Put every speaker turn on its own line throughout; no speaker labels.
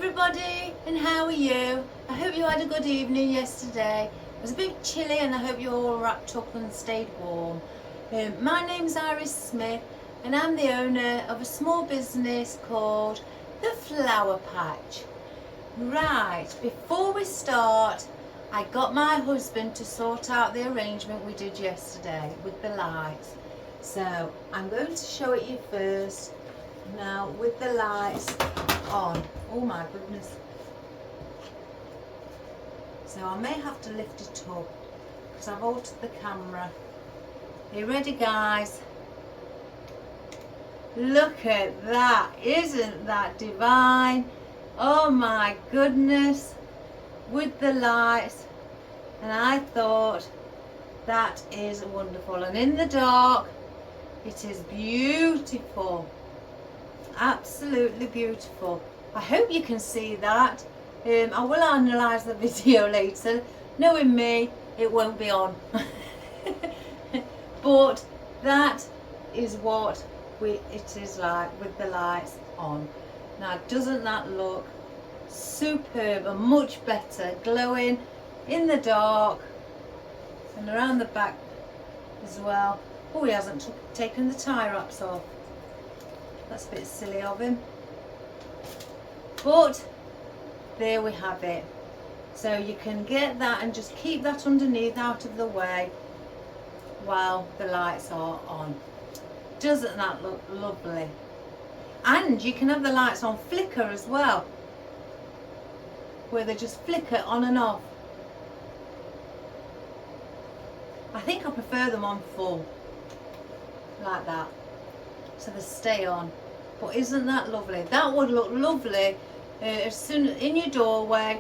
everybody, and how are you? I hope you had a good evening yesterday. It was a bit chilly and I hope you all wrapped up and stayed warm. My name's Iris Smith and I'm the owner of a small business called The Flower Patch. Right, before we start, I got my husband to sort out the arrangement we did yesterday with the lights. So I'm going to show it you first now with the lights on. Oh my goodness. So I may have to lift it up because I've altered the camera. Are you ready, guys? Look at that. Isn't that divine? Oh my goodness. With the lights. And I thought that is wonderful. And in the dark, it is beautiful. Absolutely beautiful. I hope you can see that. I will analyse the video later. Knowing me, it won't be on. But that is what it is like with the lights on. Now, doesn't that look superb and much better, glowing in the dark and around the back as well. Oh, he hasn't taken the tie wraps off. That's a bit silly of him. But there we have it. So you can get that and just keep that underneath out of the way while the lights are on. Doesn't that look lovely? And you can have the lights on flicker as well, where they just flicker on and off. I think I prefer them on full, like that, so they stay on. But isn't that lovely? That would look lovely as soon in your doorway,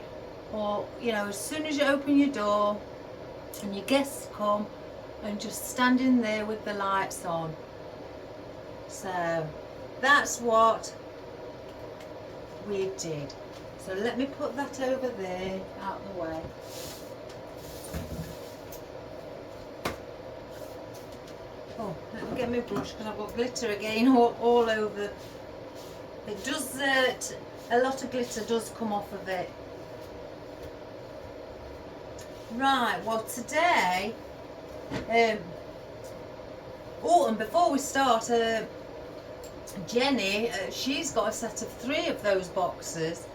or as soon as you open your door and your guests come, and just standing there with the lights on. So that's what we did. So let me put that over there out of the way. Oh, let me get my brush because I've got glitter again all over. It does, a lot of glitter does come off of it. Right, well today, and before we start, Jenny, she's got a set of 3 of those boxes,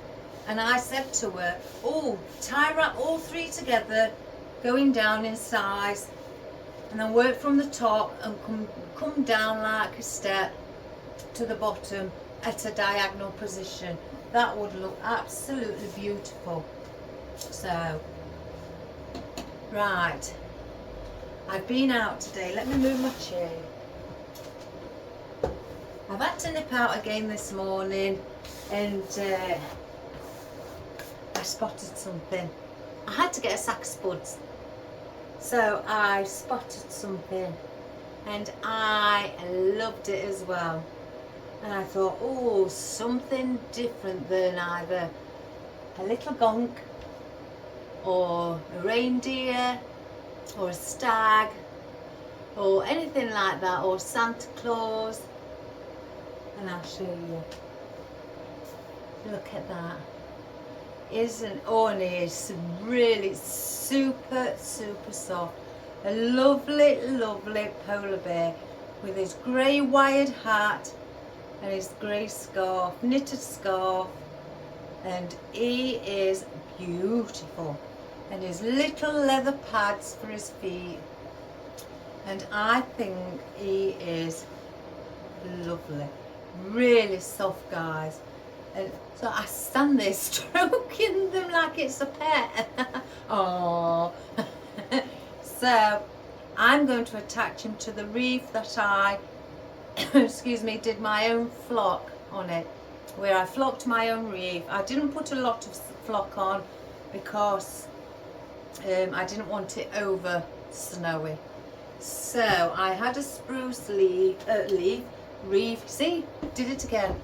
and I said to her, oh, tie wrap all 3 together, going down in size, and then work from the top and come down like a step to the bottom at a diagonal position. That would look absolutely beautiful. So, right, I've been out today. Let me move my chair. I've had to nip out again this morning, and I spotted something. I had to get a sack of spuds. So I spotted something and I loved it as well. And I thought, oh, something different than either a little gonk or a reindeer or a stag or anything like that, or Santa Claus. And I'll show you. Look at that. Isn't and it's really super soft. A lovely polar bear with his grey wired hat and his grey scarf, knitted scarf, and he is beautiful, and his little leather pads for his feet, and I think he is lovely, really soft, guys. And so I stand there stroking them like it's a pet. Oh. So I'm going to attach him to the wreath that I, excuse me, did my own flock on it, where I flocked my own wreath. I didn't put a lot of flock on because I didn't want it over snowy. So I had a spruce wreath. See, did it again.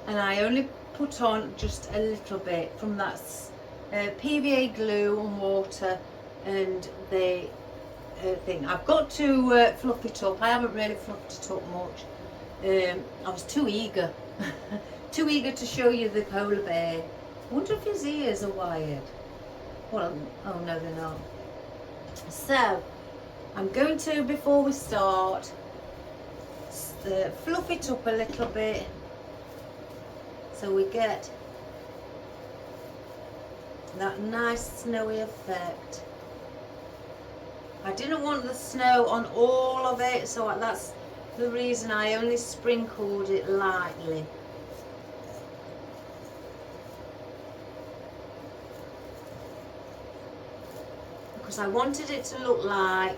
And I only put on just a little bit from that PVA glue and water and the thing. I've got to fluff it up. I haven't really fluffed it up much. I was too eager to show you the polar bear. I wonder if his ears are wired. Well, oh no, they're not. So I'm going to, before we start, fluff it up a little bit so we get that nice snowy effect. I didn't want the snow on all of it, so that's the reason I only sprinkled it lightly. Because I wanted it to look like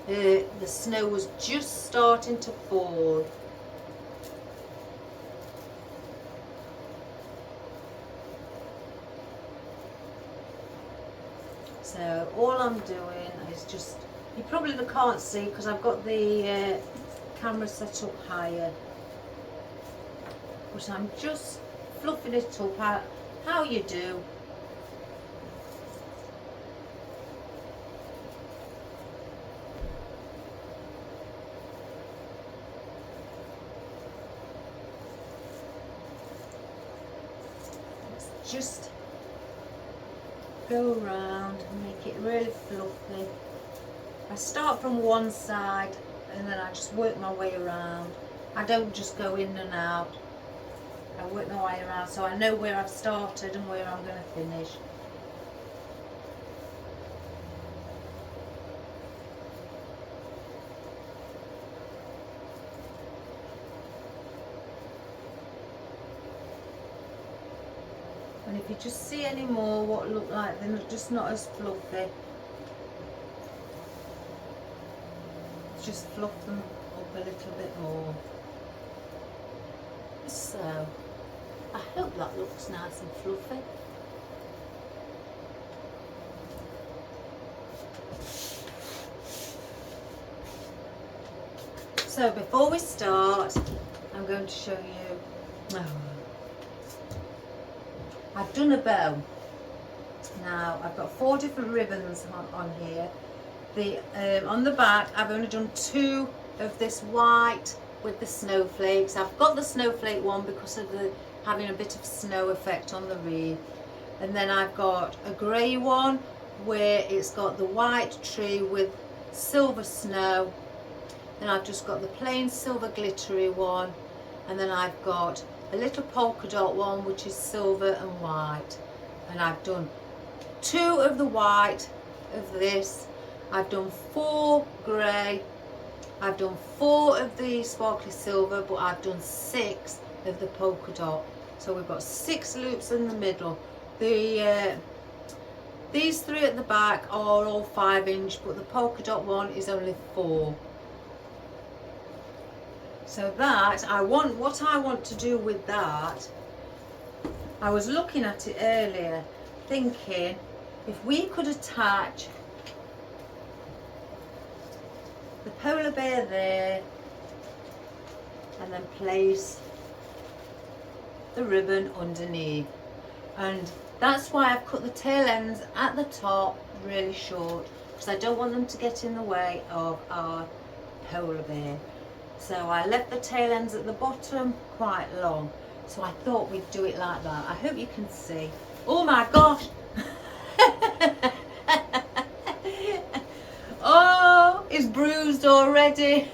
the snow was just starting to fall. So all I'm doing is just, you probably can't see because I've got the camera set up higher, but I'm just fluffing it up how you do. Just go around and make it really fluffy. I start from one side and then I just work my way around. I don't just go in and out. I work my way around so I know where I've started and where I'm going to finish. And if you just see any more what look like they're just not as fluffy, just fluff them up a little bit more. So I hope that looks nice and fluffy. So before we start, I'm going to show you, I've done a bow. Now I've got 4 different ribbons on here. On the back I've only done 2 of this white with the snowflakes. I've got the snowflake one because of having a bit of snow effect on the wreath. And then I've got a grey one where it's got the white tree with silver snow. Then I've just got the plain silver glittery one. And then I've got a little polka dot one which is silver and white. And I've done 2 of the white of this. I've done 4 grey. I've done 4 of the sparkly silver, but I've done 6 of the polka dot. So we've got 6 loops in the middle. These 3 at the back are all 5-inch, but the polka dot one is only 4. So what I want to do with that, I was looking at it earlier, thinking if we could attach the polar bear there and then place the ribbon underneath, and that's why I've cut the tail ends at the top really short, because I don't want them to get in the way of our polar bear. So I left the tail ends at the bottom quite long, so I thought we'd do it like that. I hope you can see. Oh my gosh. Oh, it's bruised already.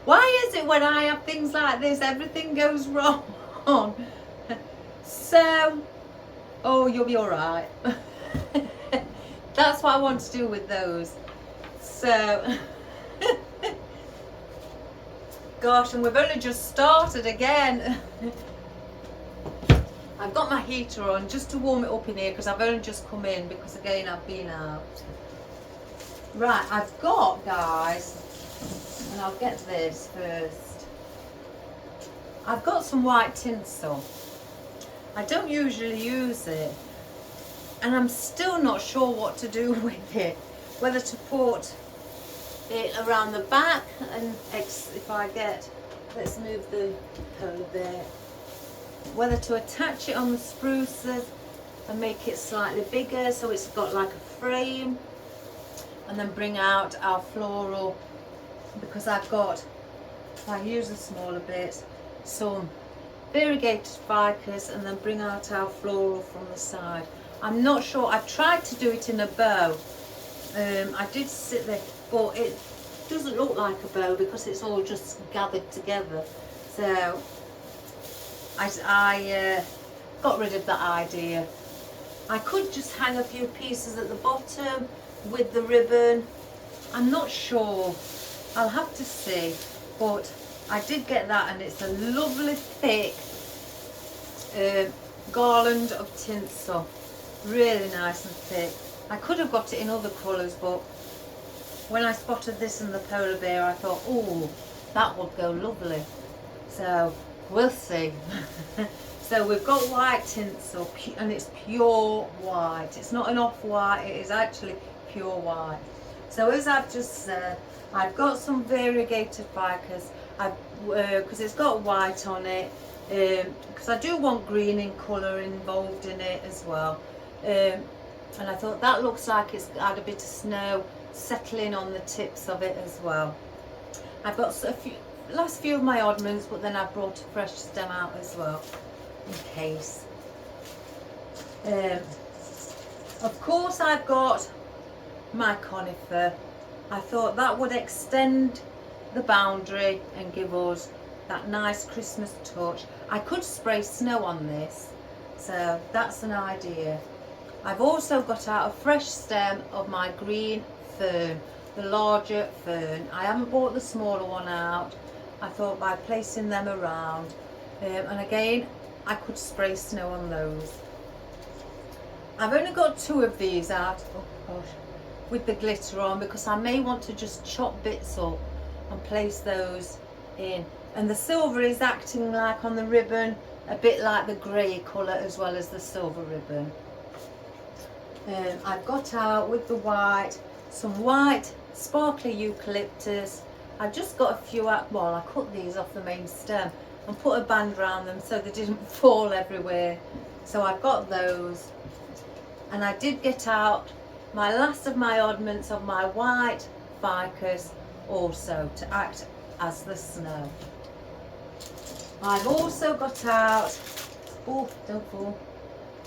Why is it when I have things like this, everything goes wrong? So, oh, you'll be all right. That's what I want to do with those. So, gosh, and we've only just started again. I've got my heater on just to warm it up in here because I've only just come in, because again I've been out. Right, I've got, guys, and I'll get this first. I've got some white tinsel. I don't usually use it, and I'm still not sure what to do with it. Whether to put it around the back, and if I get, let's move the polar bear. Whether to attach it on the spruces and make it slightly bigger so it's got like a frame, and then bring out our floral, because I've got, if I use a smaller bit, some variegated ficus and then bring out our floral from the side. I'm not sure, I tried to do it in a bow. I did sit there, but it doesn't look like a bow because it's all just gathered together. So I got rid of that idea. I could just hang a few pieces at the bottom with the ribbon. I'm not sure, I'll have to see, but I did get that, and it's a lovely thick garland of tinsel, really nice and thick. I could have got it in other colours, but when I spotted this in the polar bear, I thought, oh, that would go lovely. So we'll see. So we've got white tinsel, and it's pure white. It's not an off-white, it is actually pure white. So as I've just said, I've got some variegated ficus, because it's got white on it, because I do want green in colour involved in it as well. And I thought that looks like it's had a bit of snow settling on the tips of it as well. I've got last few of my oddments, but then I've brought a fresh stem out as well, in case. Of course I've got my conifer. I thought that would extend the boundary and give us that nice Christmas touch. I could spray snow on this, so that's an idea. I've also got out a fresh stem of my green fern, the larger fern. I haven't bought the smaller one out. I thought by placing them around, and again I could spray snow on those. I've only got 2 of these out, oh gosh, with the glitter on, because I may want to just chop bits up and place those in. And the silver is acting like on the ribbon a bit like the grey colour as well as the silver ribbon. I've got out with the white some white sparkly eucalyptus. I've just got a few out, well, I cut these off the main stem and put a band around them so they didn't fall everywhere. So I've got those, and I did get out my last of my oddments of my white ficus also to act as the snow. I've also got out, oh don't fall,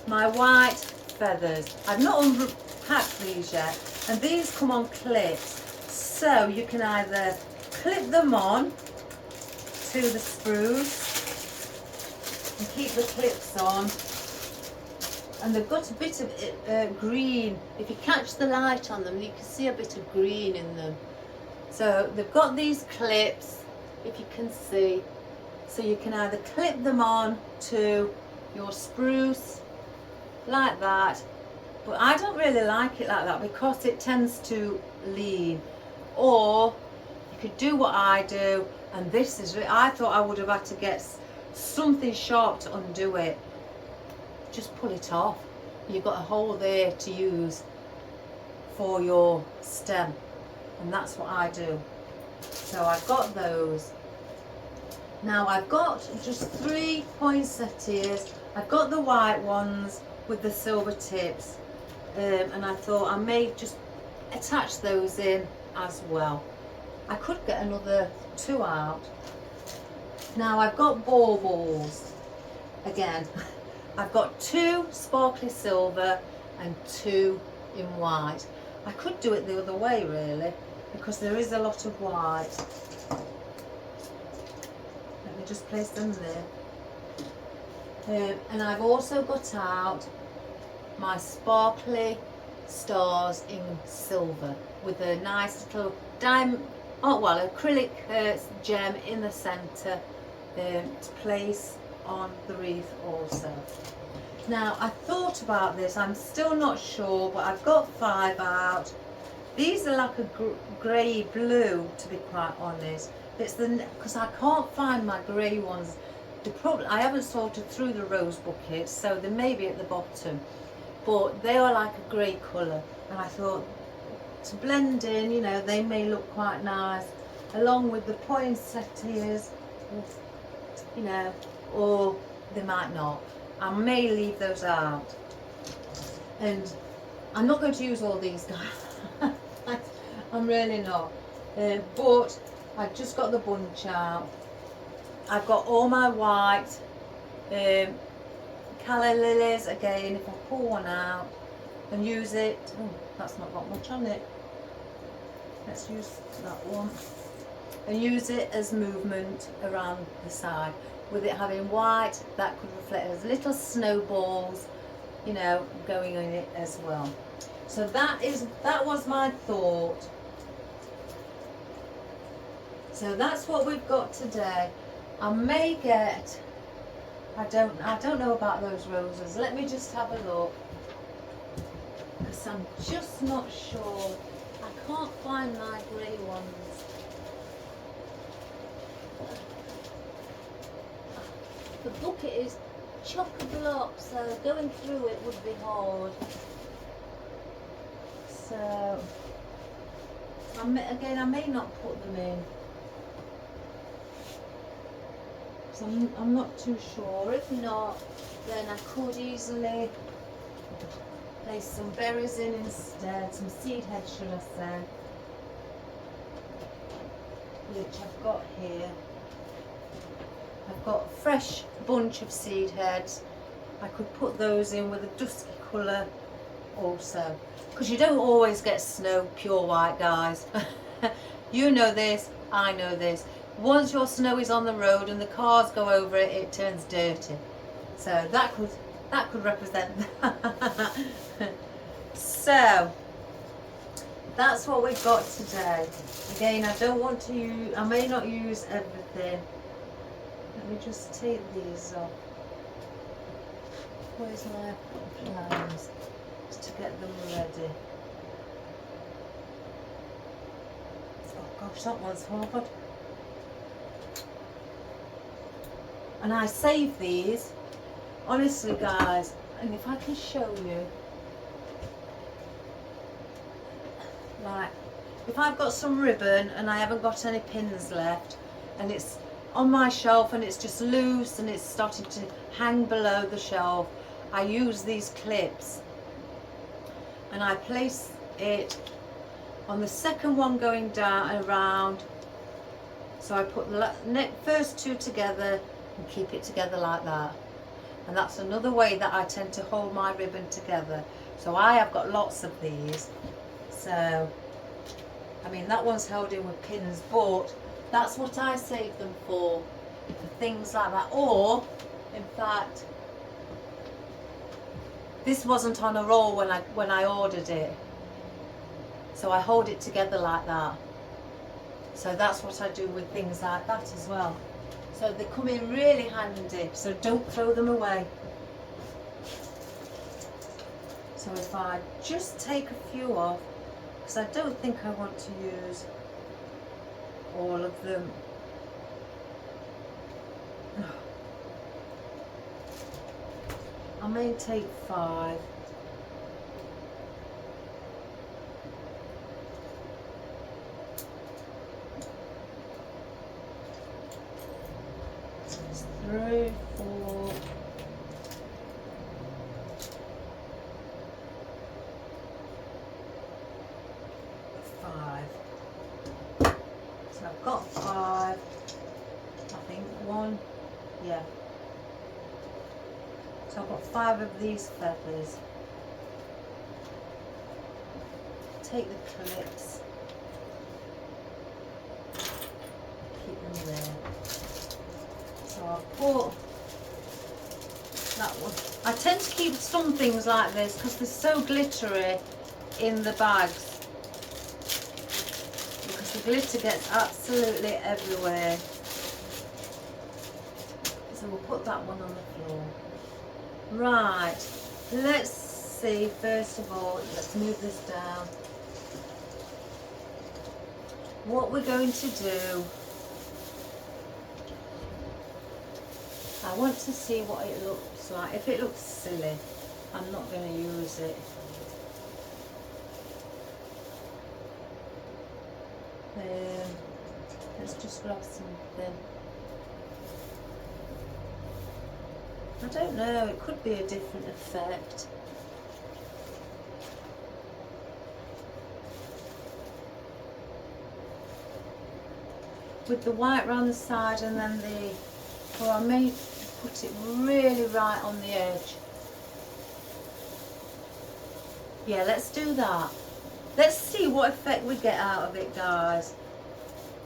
my white feathers. I've not unpacked these yet, and these come on clips, so you can either clip them on to the spruce and keep the clips on, and they've got a bit of green. If you catch the light on them, you can see a bit of green in them. So they've got these clips, if you can see, so you can either clip them on to your spruce like that, but I don't really like it like that because it tends to lean. Or you could do what I do, and this is, I thought I would have had to get something sharp to undo it. Just pull it off. You've got a hole there to use for your stem, and that's what I do. So I've got those. Now I've got just 3 poinsettias. I've got the white ones with the silver tips, and I thought I may just attach those in as well. I could get another 2 out. Now I've got baubles again. I've got 2 sparkly silver and 2 in white. I could do it the other way really, because there is a lot of white. Let me just place them there. And I've also got out my sparkly stars in silver with a nice little diamond, oh well, acrylic gem in the centre to place on the wreath also. Now I thought about this, I'm still not sure, but I've got 5 out. These are like a grey blue, to be quite honest. It's the, because I can't find my grey ones. The problem, I haven't sorted through the rose buckets, so they may be at the bottom, but they are like a grey colour, and I thought to blend in, you know, they may look quite nice along with the poinsettias, you know, or they might not. I may leave those out, and I'm not going to use all these guys. I'm really not, but I've just got the bunch out. I've got all my white calla lilies, again, if I pull one out and use it, oh, that's not got much on it. Let's use that one and use it as movement around the side. With it having white, that could reflect as little snowballs, you know, going in it as well. So that was my thought. So that's what we've got today. I may get, I don't know about those roses. Let me just have a look, because I'm just not sure. I can't find my grey ones. The bucket is chock-a-block, so going through it would be hard. So, I may not put them in. So I'm not too sure. If not, then I could easily place some berries in instead, some seed heads, should I say, which I've got here. I've got a fresh bunch of seed heads. I could put those in with a dusky colour also, because you don't always get snow pure white, guys. You know this, I know this. Once your snow is on the road and the cars go over it, it turns dirty. So that could represent that. So that's what we've got today. Again, I don't want to use, I may not use everything. Let me just take these off. Where's my plans? Just to get them ready. Oh gosh, that one's hard. And I save these, honestly guys, and if I can show you, like, if I've got some ribbon and I haven't got any pins left, and it's on my shelf and it's just loose and it's starting to hang below the shelf, I use these clips and I place it on the second one going down around. So I put the first two together and keep it together like that. And that's another way that I tend to hold my ribbon together. So I have got lots of these. So, I mean, that one's held in with pins, but that's what I save them for things like that. Or, in fact, this wasn't on a roll when I ordered it. So I hold it together like that. So that's what I do with things like that as well. So they come in really handy, so don't throw them away. So if I just take a few off, because I don't think I want to use all of them. I may take 5. It's 3, 4, 5. So I've got 5. I think 1, yeah. So I've got 5 of these feathers. Take the clips, keep them there. So I've put that one. I tend to keep some things like this because they're so glittery in the bags, because the glitter gets absolutely everywhere. So we'll put that one on the floor. Right, let's see, first of all, let's move this down. What we're going to do, I want to see what it looks like. If it looks silly, I'm not going to use it. Let's just grab something. I don't know, it could be a different effect. With the white round the side and then the, or I may put it really right on the edge. Yeah, let's do that. Let's see what effect we get out of it, guys.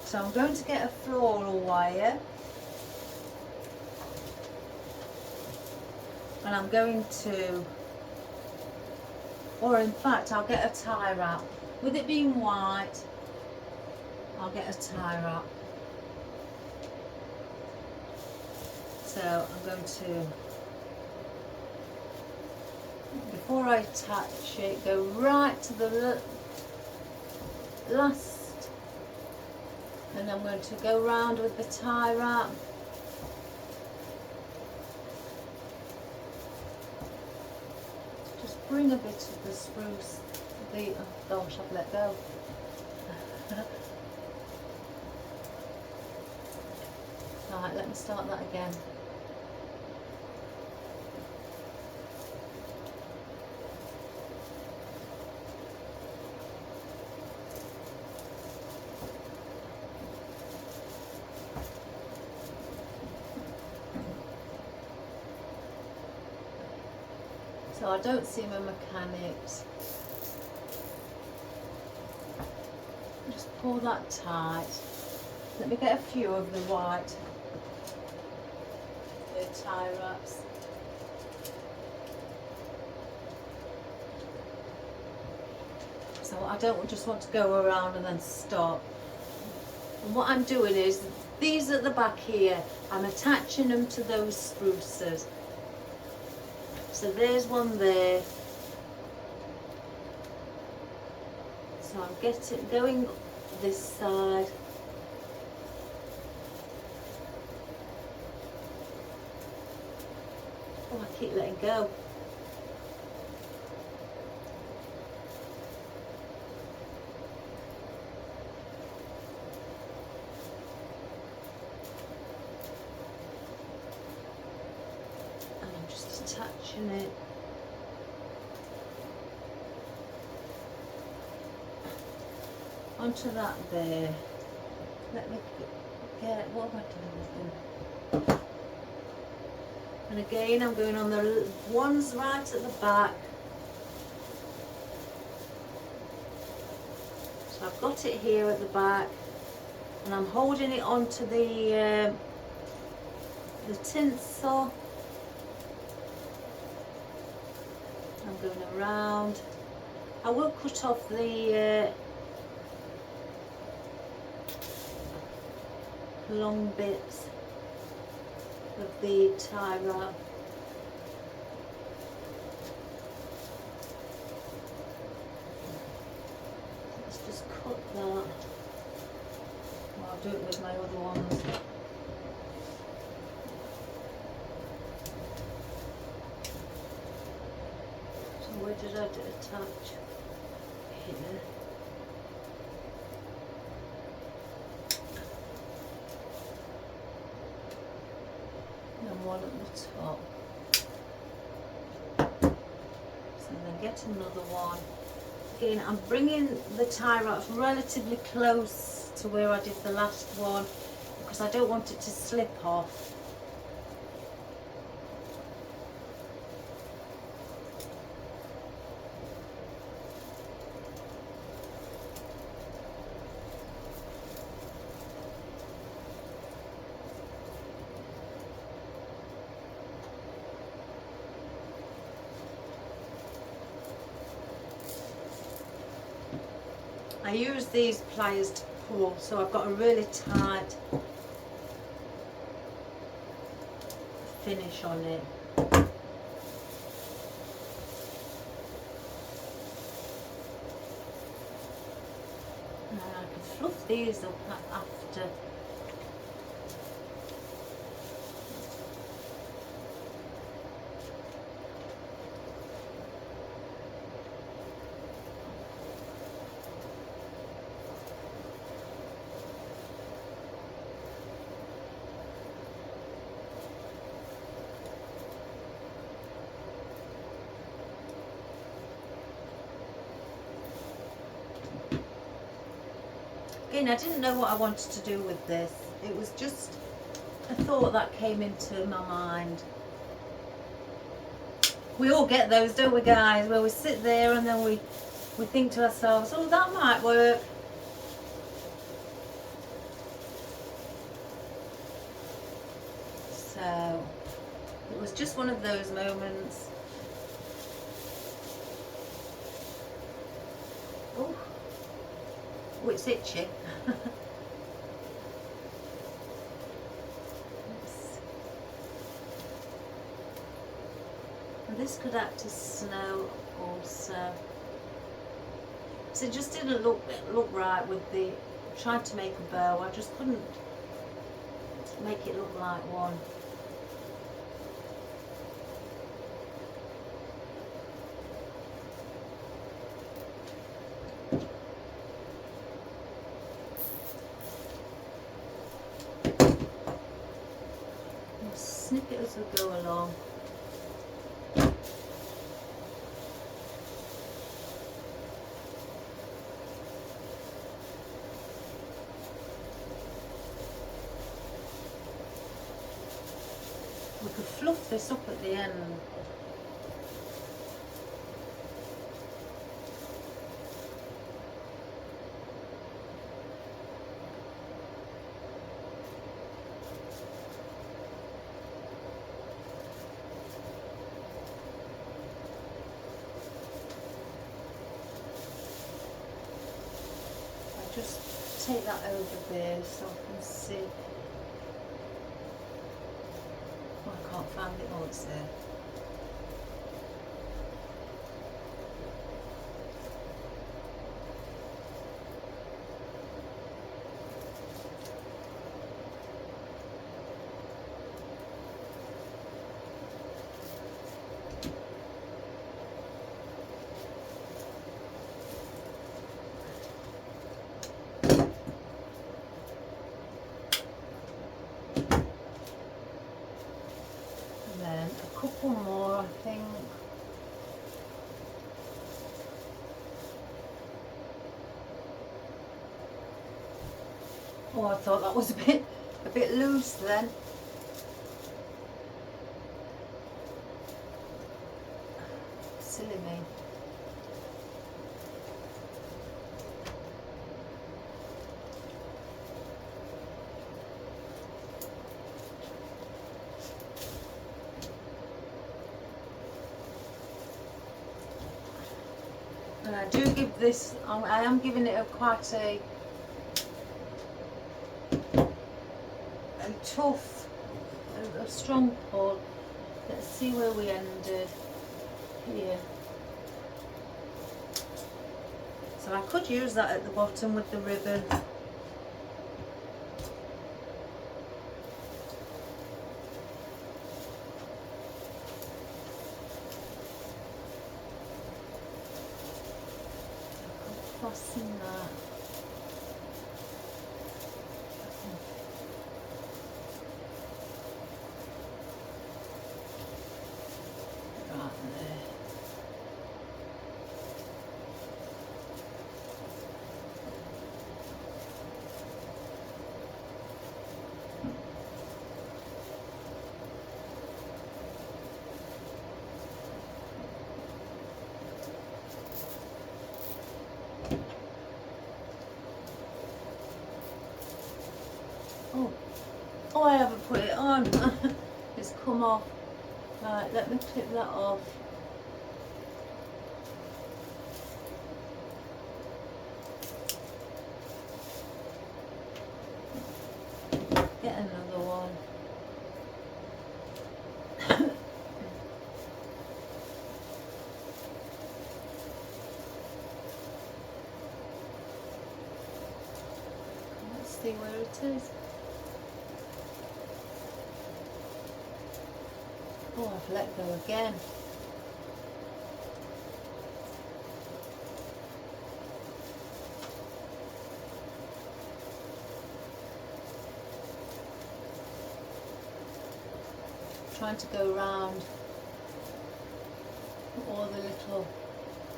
So I'm going to get a floral wire. And I'm going to, or in fact, I'll get a tie wrap. With it being white, I'll get a tie wrap. So I'm going to, before I attach it, go right to the last, and I'm going to go round with the tie wrap. Just bring a bit of the spruce, oh gosh, I've let go. Right, let me start that again. So I don't see my mechanics. Just pull that tight. Let me get a few of the white tie wraps. So I don't just want to go around and then stop. And what I'm doing is, these at the back here, I'm attaching them to those spruces. So there's one there. So I'm going this side. Oh, I keep letting go. And I'm just attaching it. Onto that there. Let me get, what am I doing with them? And again, I'm going on the ones right at the back. So I've got it here at the back, and I'm holding it onto the tinsel. I'm going around. I will cut off the long bits of the tie wrap. Let's just cut that. Well, I'll do it with my other ones. So where did I attach? Here. And one at the top. So then get another one. Again, I'm bringing the tie wraps relatively close to where I did the last one because I don't want it to slip off. I use these pliers to pull, so I've got a really tight finish on it. And I can fluff these up after. Again, I didn't know what I wanted to do with this. It was just a thought that came into my mind. We all get those, don't we, guys, where we sit there and then we think to ourselves, oh, that might work. So it was just one of those moments. Oh, it's itchy. And this could act as snow also. So it just didn't look right with the tried to make a bow. I just couldn't make it look like one. We'll snip it as we go along. We could fluff this up at the end. I just take that over there so I can see. I can't find it. Oh, it's there. Then a couple more, I think. Oh, I thought that was a bit loose then. Silly me. And I do give this, I am giving it quite a tough, a strong pull. Let's see where we ended here. So I could use that at the bottom with the ribbon. Fasten that. Right there. Oh, I haven't put it on. It's come off. Right, let me clip that off. Get another one. Let's see where it is. Oh, I've let go again. Trying to go around. All the little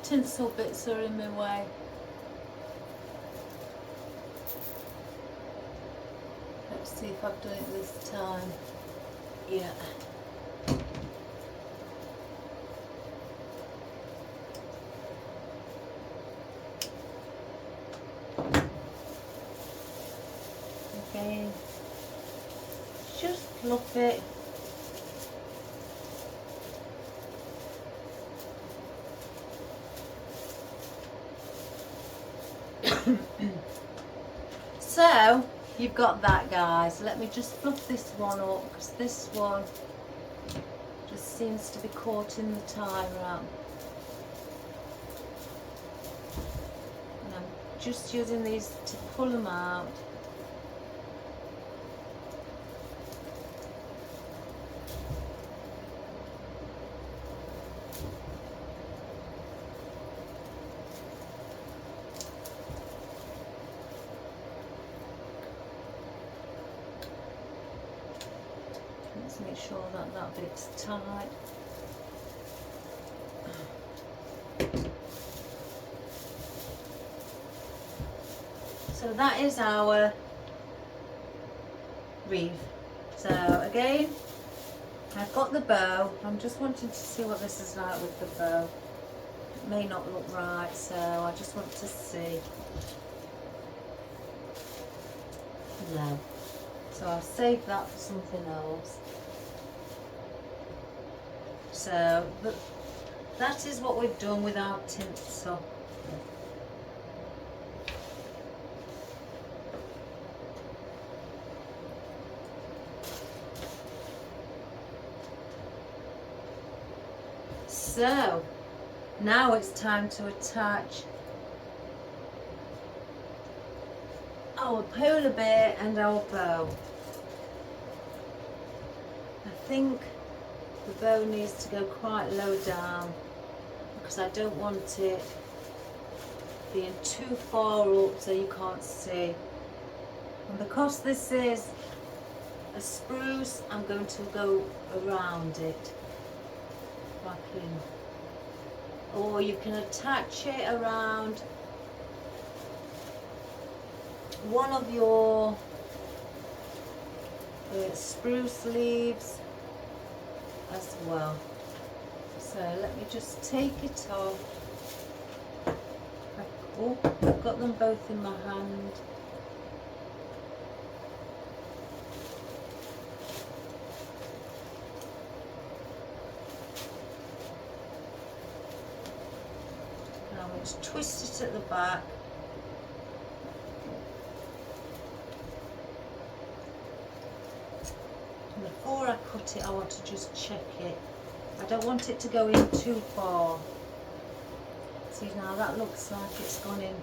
tinsel bits are in my way. Let's see if I've done it this time. Yeah. Again, just fluff it. So you've got that, guys. Let me just fluff this one up, because this one just seems to be caught in the tie wrap. And I'm just using these to pull them out. Let's make sure that that bit's tight. So that is our wreath. So again, I've got the bow. I'm just wanting to see what this is like with the bow. It may not look right, so I just want to see. No. So I'll save that for something else. So that is what we've done with our tinsel. So now it's time to attach our polar bear and our bow. I think the bow needs to go quite low down, because I don't want it being too far up so you can't see. And because this is a spruce, I'm going to go around it back in. Or you can attach it around one of your spruce leaves as well. So let me just take it off. Oh, I've got them both in my hand. Now I'm going to twist it at the back. Before I cut it, I want to just check it. I don't want it to go in too far. See, now that looks like it's gone in.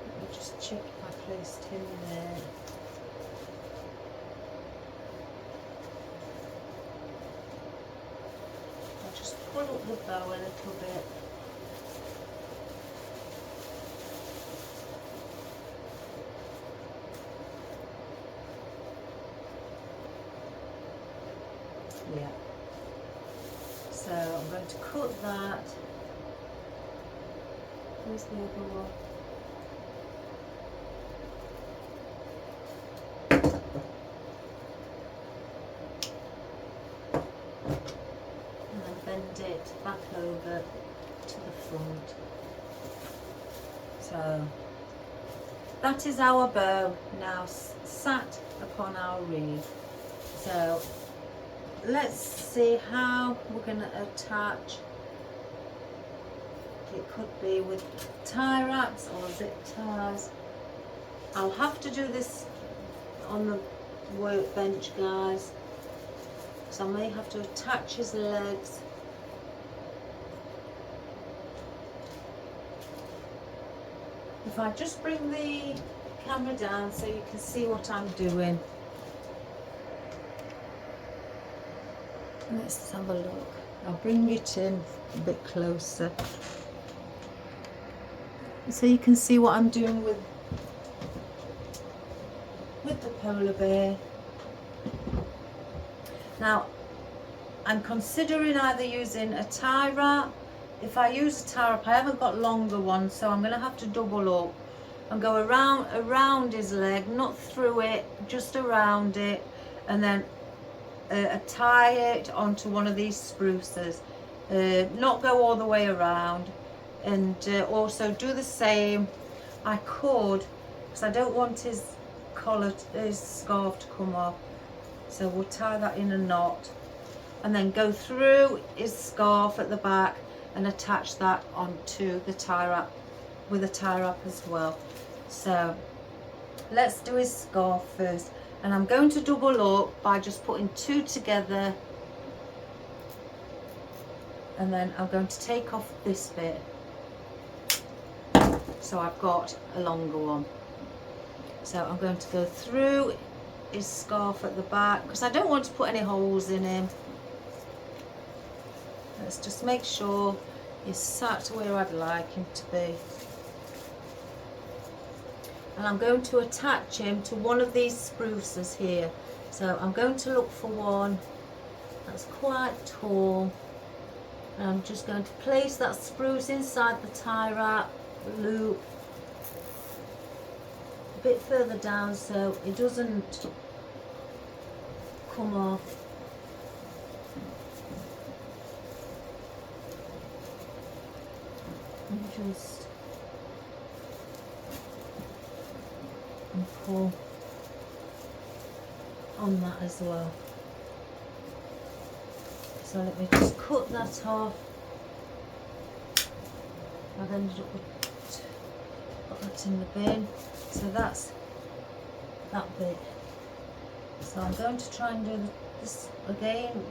Let me just check if I placed him there. I'll just pull up the bow a little bit. Yeah. So I'm going to cut that. Where's the other one? And then bend it back over to the front. So that is our bow now sat upon our wreath. So let's see how we're going to attach. It could be with tie wraps or zip ties. I'll have to do this on the workbench, guys, so I may have to attach his legs. If I just bring the camera down so you can see what I'm doing. Let's have a look. I'll bring it in a bit closer so you can see what I'm doing with the polar bear. Now, I'm considering either using a tie wrap. If I use a tie wrap, I haven't got longer ones, so I'm going to have to double up. and go around his leg, not through it, just around it, and then tie it onto one of these spruces. Not go all the way around, and also do the same. I could, because I don't want his collar, his scarf to come off, so we'll tie that in a knot, and then go through his scarf at the back and attach that onto the tie wrap with a tie wrap as well. So let's do his scarf first, and I'm going to double up by just putting 2 together, and then I'm going to take off this bit, so I've got a longer one. So I'm going to go through his scarf at the back, because I don't want to put any holes in him. Let's just make sure he's sat where I'd like him to be. And I'm going to attach him to one of these spruces here. So I'm going to look for one that's quite tall, and I'm just going to place that spruce inside the tie wrap loop a bit further down so it doesn't come off. And just pull on that as well. So let me just cut that off. I've ended up with, put that in the bin. So that's that bit. So I'm going to try and do this again.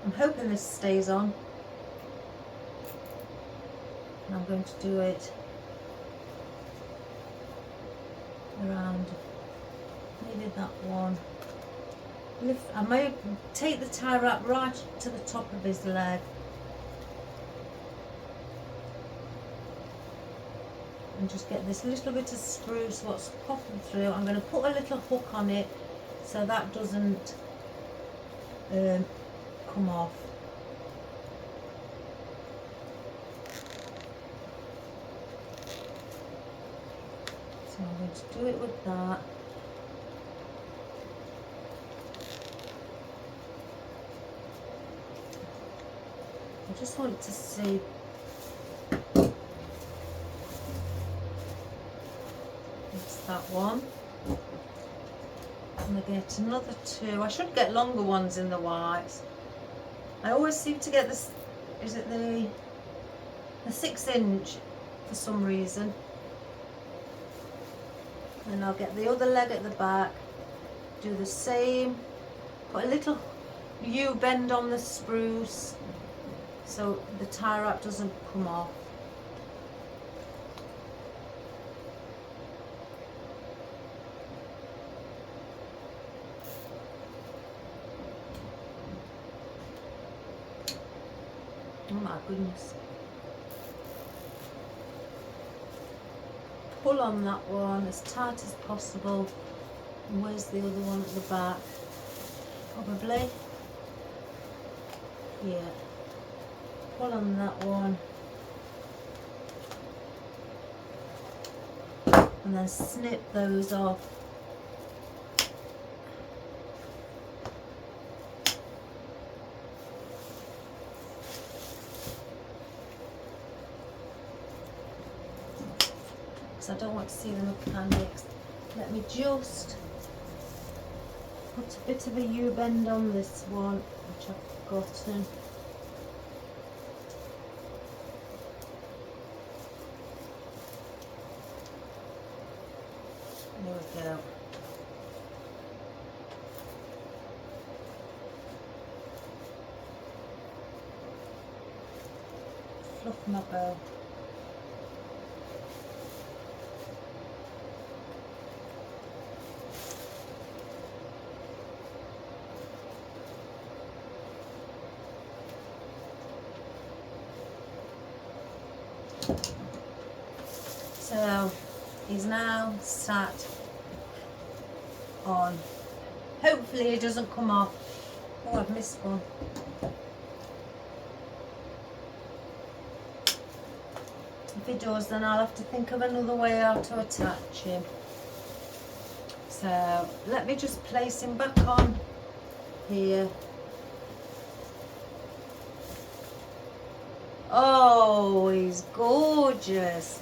I'm hoping this stays on. And I'm going to do it around maybe that one. I may take the tie wrap right to the top of his leg and just get this little bit of spruce what's popping through. I'm going to put a little hook on it so that doesn't come off. So I'm going to do it with that. I just want to see it's that one. I'm going to get another 2. I should get longer ones in the whites. I always seem to get this, is it the 6-inch for some reason. And I'll get the other leg at the back, do the same, put a little U bend on the spruce so the tie wrap doesn't come off. Oh my goodness. Pull on that one as tight as possible. And where's the other one at the back? Probably here. Pull on that one. And then snip those off. I don't want to see the mechanics. Let me just put a bit of a U-bend on this one, which I've gotten. There we go. Fluff my bow. So he's now sat on. Hopefully it doesn't come off. Oh, I've missed one. If he does, then I'll have to think of another way how to attach him. So let me just place him back on here. Oh, he's gorgeous.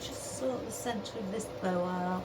Just sort the centre of this bow out.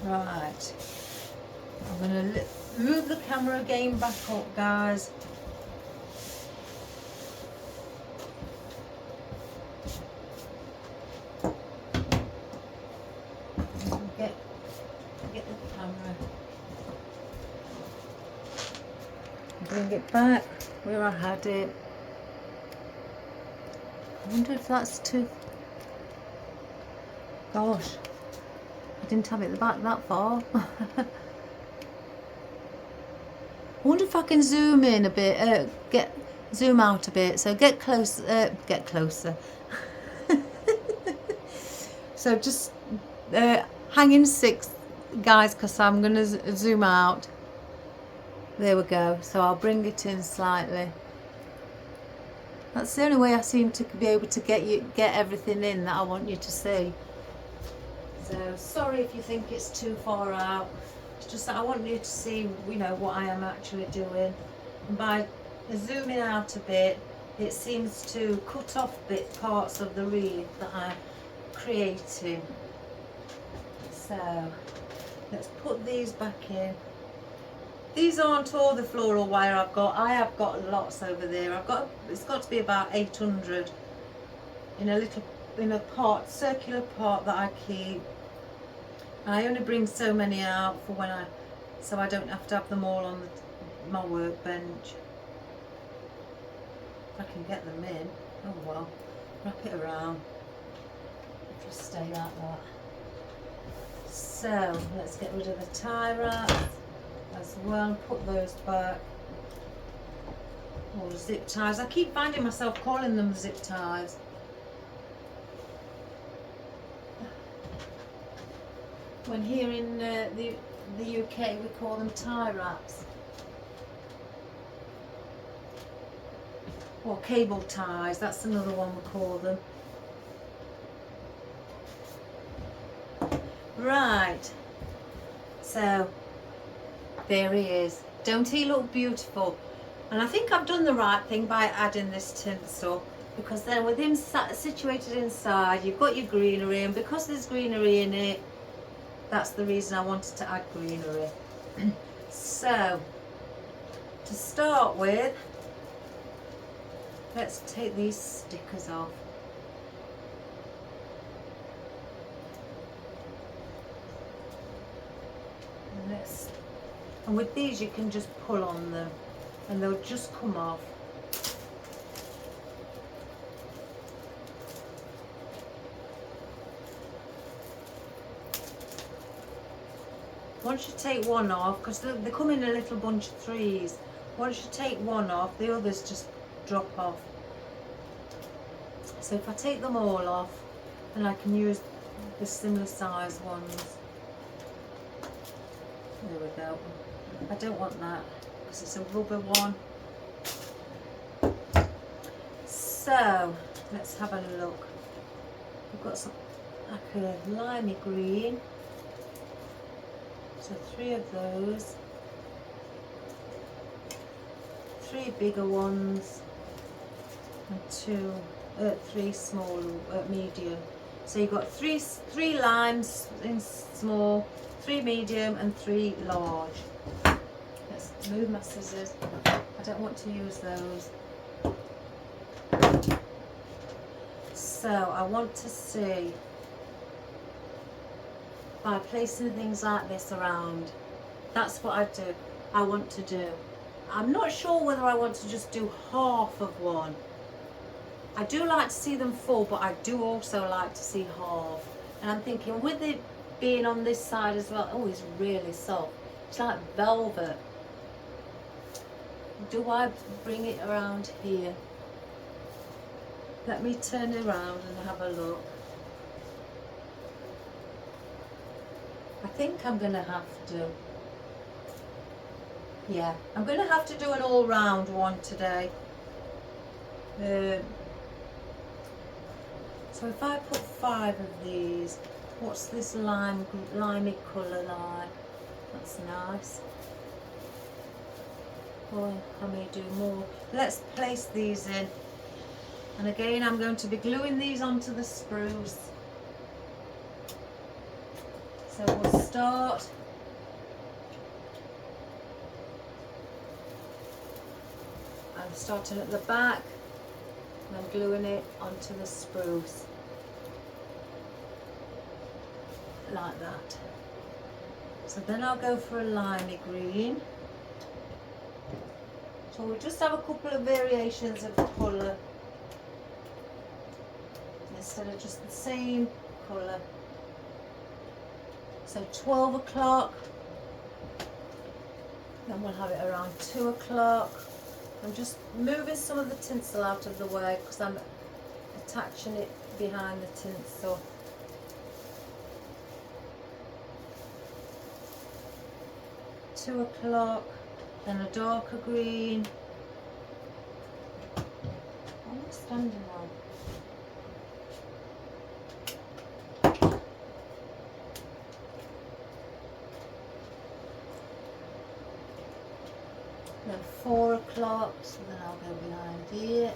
Right, I'm going to move the camera again back up, guys. Get the camera. Bring it back where I had it. I wonder if that's too... Gosh. I didn't have it at the back that far. I wonder if I can zoom in a bit, zoom out a bit. So get closer. So just hang in 6, guys, because I'm going to zoom out. There we go. So I'll bring it in slightly. That's the only way I seem to be able to get everything in that I want you to see. So sorry if you think it's too far out. It's just that I want you to see, you know, what I am actually doing. And by zooming out a bit, it seems to cut off parts of the wreath that I'm creating. So let's put these back in. These aren't all the floral wire I've got. I have got lots over there. It's got to be about 800 in a circular pot that I keep. And I only bring so many out for so I don't have to have them all on my workbench. If I can get them in. Oh well, wrap it around. Just stay like that. So let's get rid of the tie wrap as well. Put those back. All the zip ties. I keep finding myself calling them zip ties. When here in the UK we call them tie wraps. Or cable ties, that's another one we call them. Right, so there he is. Don't he look beautiful? And I think I've done the right thing by adding this tinsel, because then with him situated inside, you've got your greenery, and because there's greenery in it, that's the reason I wanted to add greenery. So, to start with, let's take these stickers off. And with these you can just pull on them and they'll just come off. Once you take one off, because they come in a little bunch of 3s, once you take one off, the others just drop off. So if I take them all off, then I can use the similar size ones. There we go. I don't want that because it's a rubber one. So let's have a look. We've got some like a limey green. So 3 of those. 3 bigger ones and 3 small, medium. So you've got three limes in small, 3 medium and 3 large. Let's move my scissors. I don't want to use those. So I want to see, by placing things like this around, that's what I do. I want to do. I'm not sure whether I want to just do half of one. I do like to see them full, but I do also like to see half. And I'm thinking, with it being on this side as well, oh, it's really soft. It's like velvet. Do I bring it around here? Let me turn around and have a look. I think I'm going to have to. Yeah, I'm going to have to do an all-round one today. So if I put 5 of these, what's this limey colour like? That's nice. Oh, I may do more. Let's place these in. And again, I'm going to be gluing these onto the spruce. So we'll start. I'm starting at the back and I'm gluing it onto the spruce. Like that. So then I'll go for a limey green. So we'll just have a couple of variations of colour instead of just the same colour. So 12 o'clock, then we'll have it around 2 o'clock. I'm just moving some of the tinsel out of the way because I'm attaching it behind the tinsel. Two o'clock, then a darker green. I'm not standing on. Then 4 o'clock, so then I'll go behind here.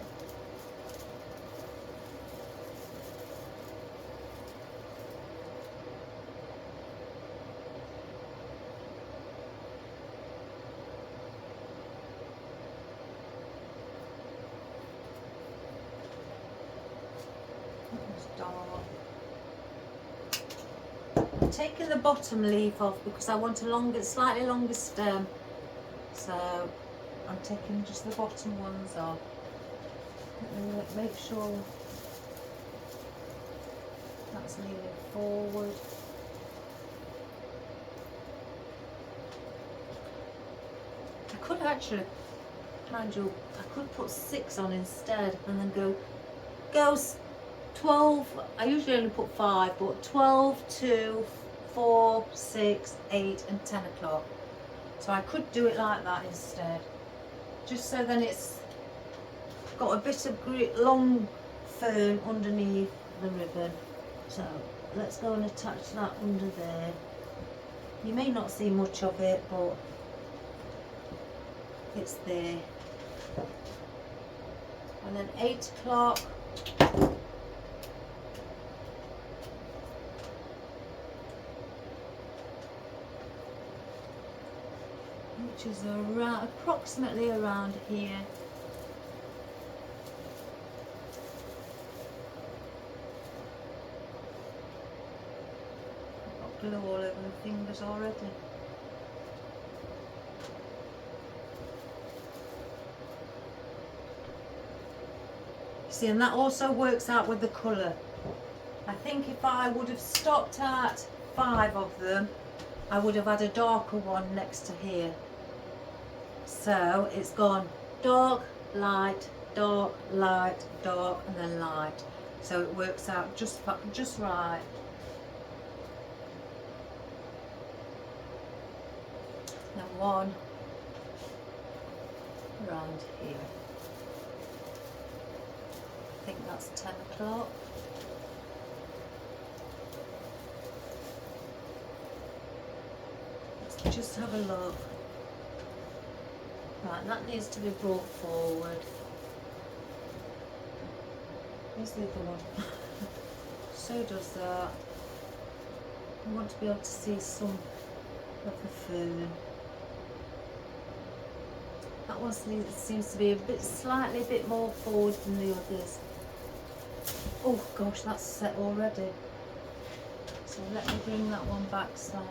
I'm taking the bottom leaf off because I want a slightly longer stem. So I'm taking just the bottom ones off. Let me make sure that's leaning forward. I could actually, mind you, I could put 6 on instead and then go 12. I usually only put 5, but 12, 2, 4, 6, 8 and 10 o'clock. So I could do it like that instead, just so then it's got a bit of long fern underneath the ribbon. So let's go and attach that under there. You may not see much of it, but it's there. And then 8 o'clock. Which is approximately around here. I've got glue all over my fingers already. See, and that also works out with the colour. I think if I would have stopped at 5 of them, I would have had a darker one next to here. So it's gone dark, light, dark, light, dark, and then light. So it works out just right. Then one around here. I think that's 10 o'clock. Let's just have a look. Right, that needs to be brought forward. Here's the other one. So does that. I want to be able to see some of the fern. That one seems to be slightly bit more forward than the others. Oh gosh, that's set already. So let me bring that one back slightly.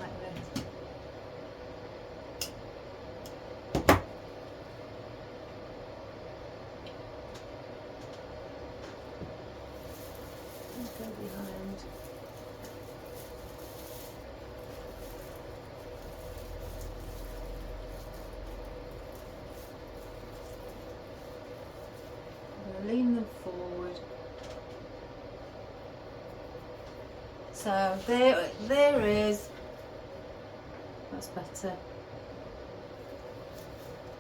Go behind. Lean them forward. So there is. That's better.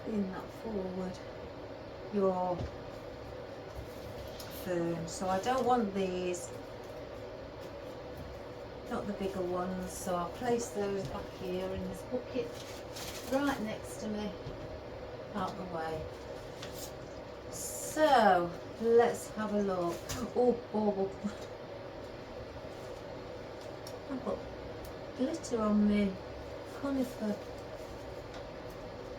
Lean that forward. Your fern. So I don't want these, not the bigger ones. So I'll place those back here in this bucket, right next to me, out the way. So let's have a look. Oh. I've got glitter on me conifer.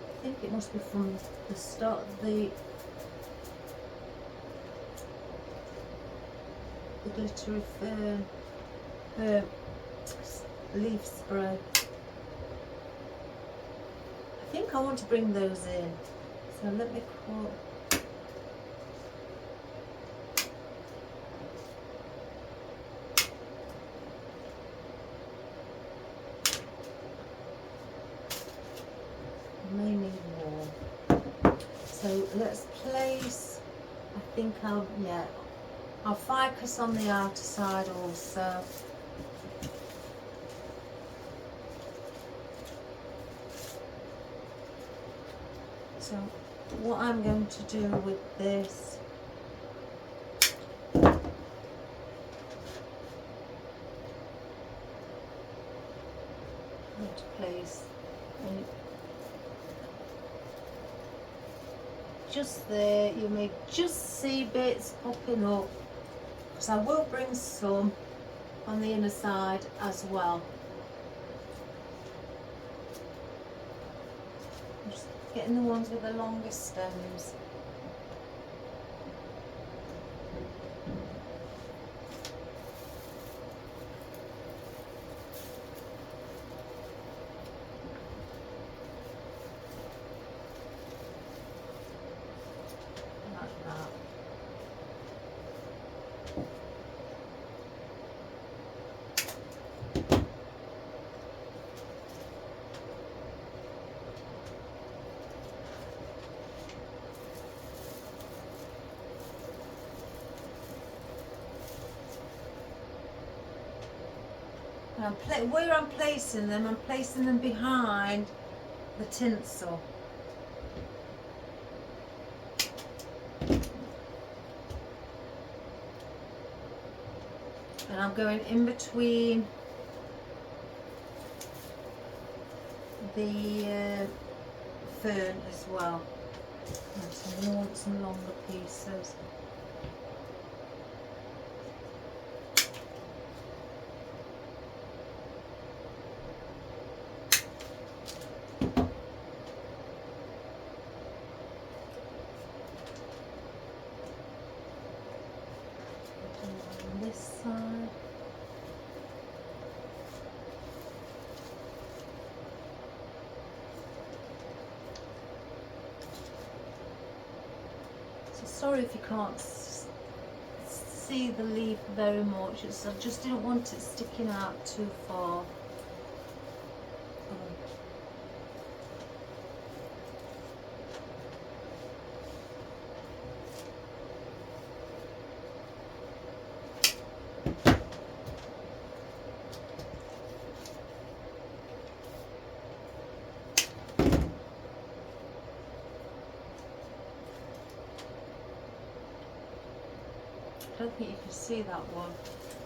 I think it must be from the start, the glittery fern leaf spray. I think I want to bring those in. So let me call. May need more. So let's place, I think I'll ficus on the outer side also. So what I'm going to do with this, I'm going to place just there. You may just see bits popping up, because I will bring some on the inner side as well. I'm just getting the ones with the longest stems. Where I'm placing them behind the tinsel. And I'm going in between the fern as well. So I want some longer pieces. This side. So sorry if you can't see the leaf very much. I just didn't want it sticking out too far. I don't think you can see that one.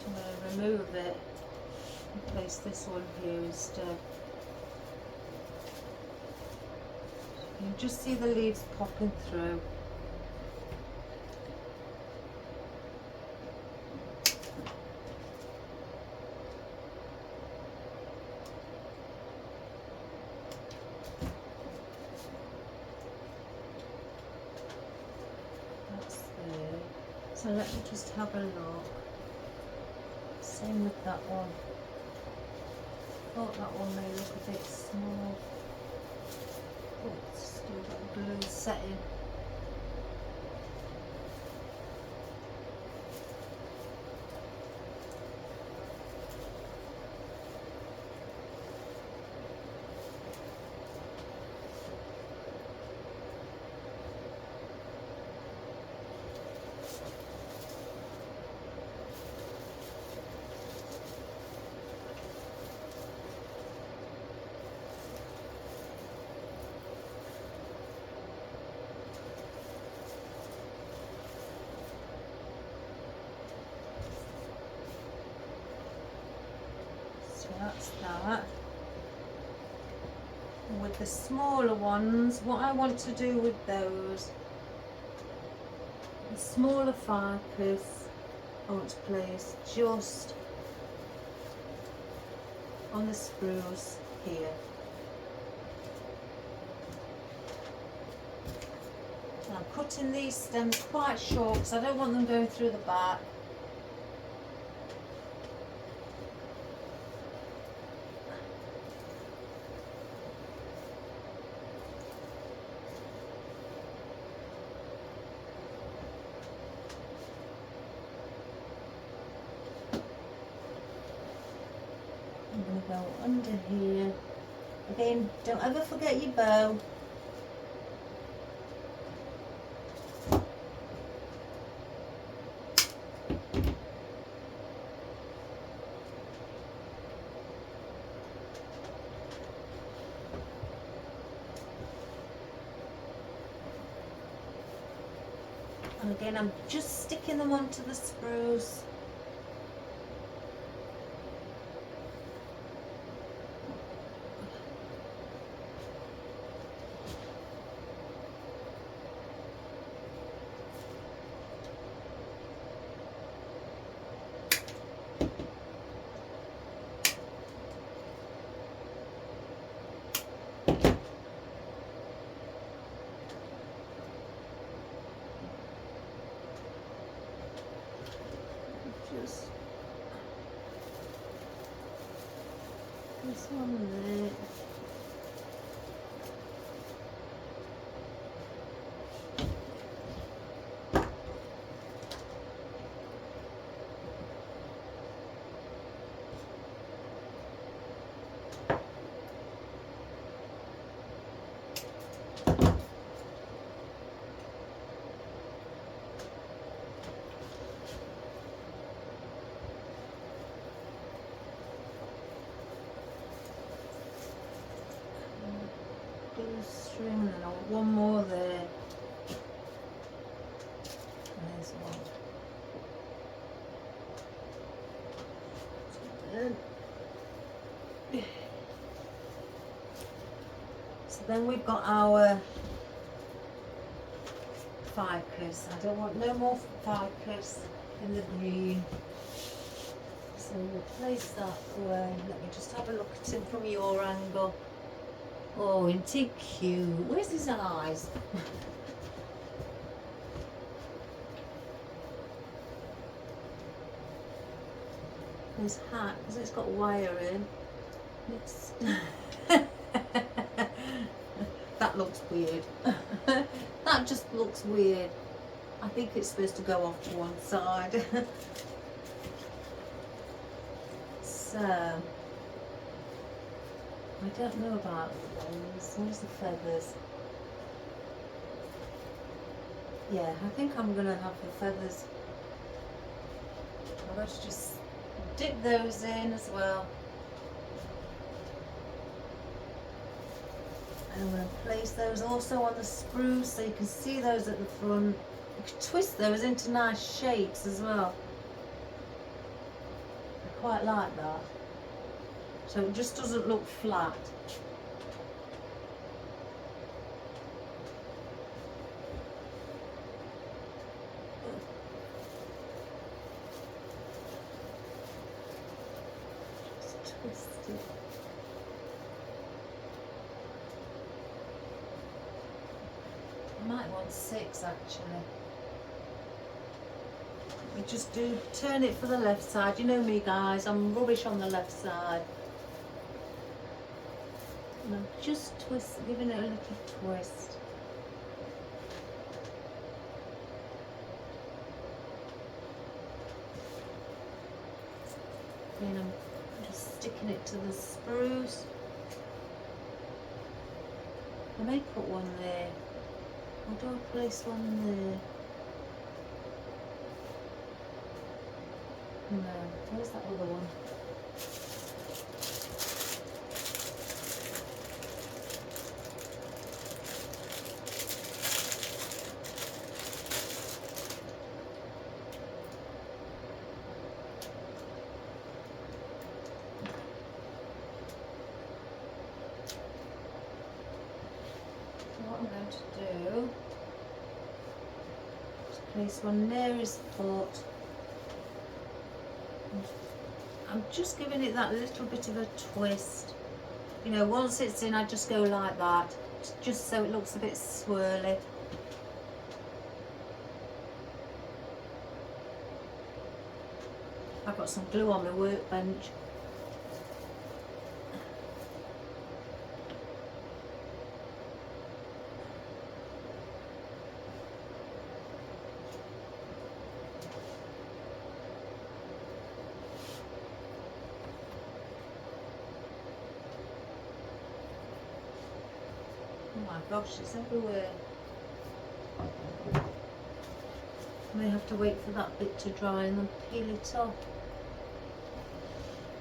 I'm going to remove it and place this one here instead. You can just see the leaves popping through. So let me just have a look. Same with that one. Thought that one may look a bit small. Oh, it's still got glue setting. That's that. And with the smaller ones, what I want to do with those, the smaller ficus, I want to place just on the spruce here. And I'm cutting these stems quite short because I don't want them going through the back. I'm going to go under here. Again, don't ever forget your bow. And again, I'm just sticking them onto the spruce. Just this one there. String, and then I want one more there. There's one. So then we've got our ficus. I don't want no more ficus in the green. So we'll place that away. Let me just have a look at him from your angle. Oh, isn't he cute? Where's his eyes? His hat, because it's got wire in. It's that looks weird. That just looks weird. I think it's supposed to go off to one side. So I don't know about those. Where's the feathers? Yeah, I think I'm going to have the feathers. I'll just dip those in as well. And I'm going to place those also on the spruce so you can see those at the front. You can twist those into nice shapes as well. I quite like that. So it just doesn't look flat. Just twist it. I might want 6 actually. I just do turn it for the left side. You know me, guys, I'm rubbish on the left side. And I'm just giving it a little twist. And I'm just sticking it to the spruce. I may put one there. Or do I place one there? No, where's that other one? What I'm going to do is place one near his foot. I'm just giving it that little bit of a twist. You know, once it's in, I just go like that, just so it looks a bit swirly. I've got some glue on my workbench. Oh my gosh, it's everywhere. I may have to wait for that bit to dry and then peel it off.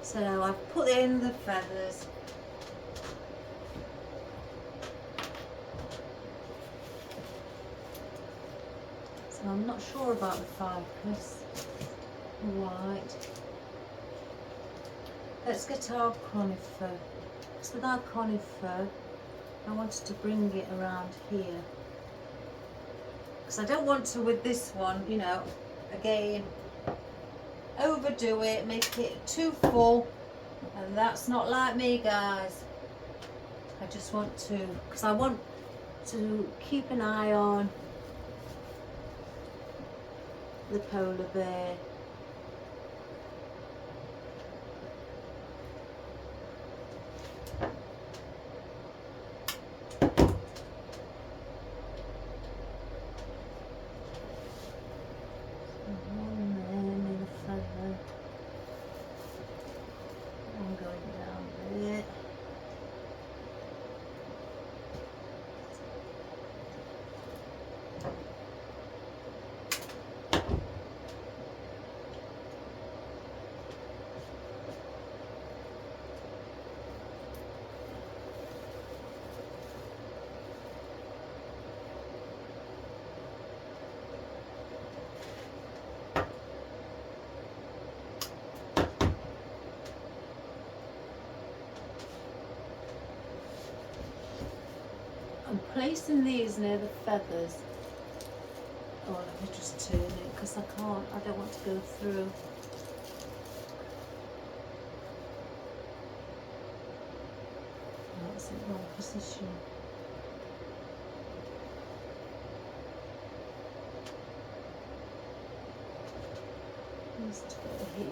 So I've put in the feathers. So I'm not sure about the ficus. Right. Let's get our conifer. So with our conifer, I wanted to bring it around here. Because I don't want to, with this one, you know, again, overdo it, make it too full. And that's not like me, guys. I just want to, because I want to keep an eye on the polar bear. I'm placing these near the feathers. Oh, let me just turn it because I don't want to go through. That's in the wrong position. Let's go here.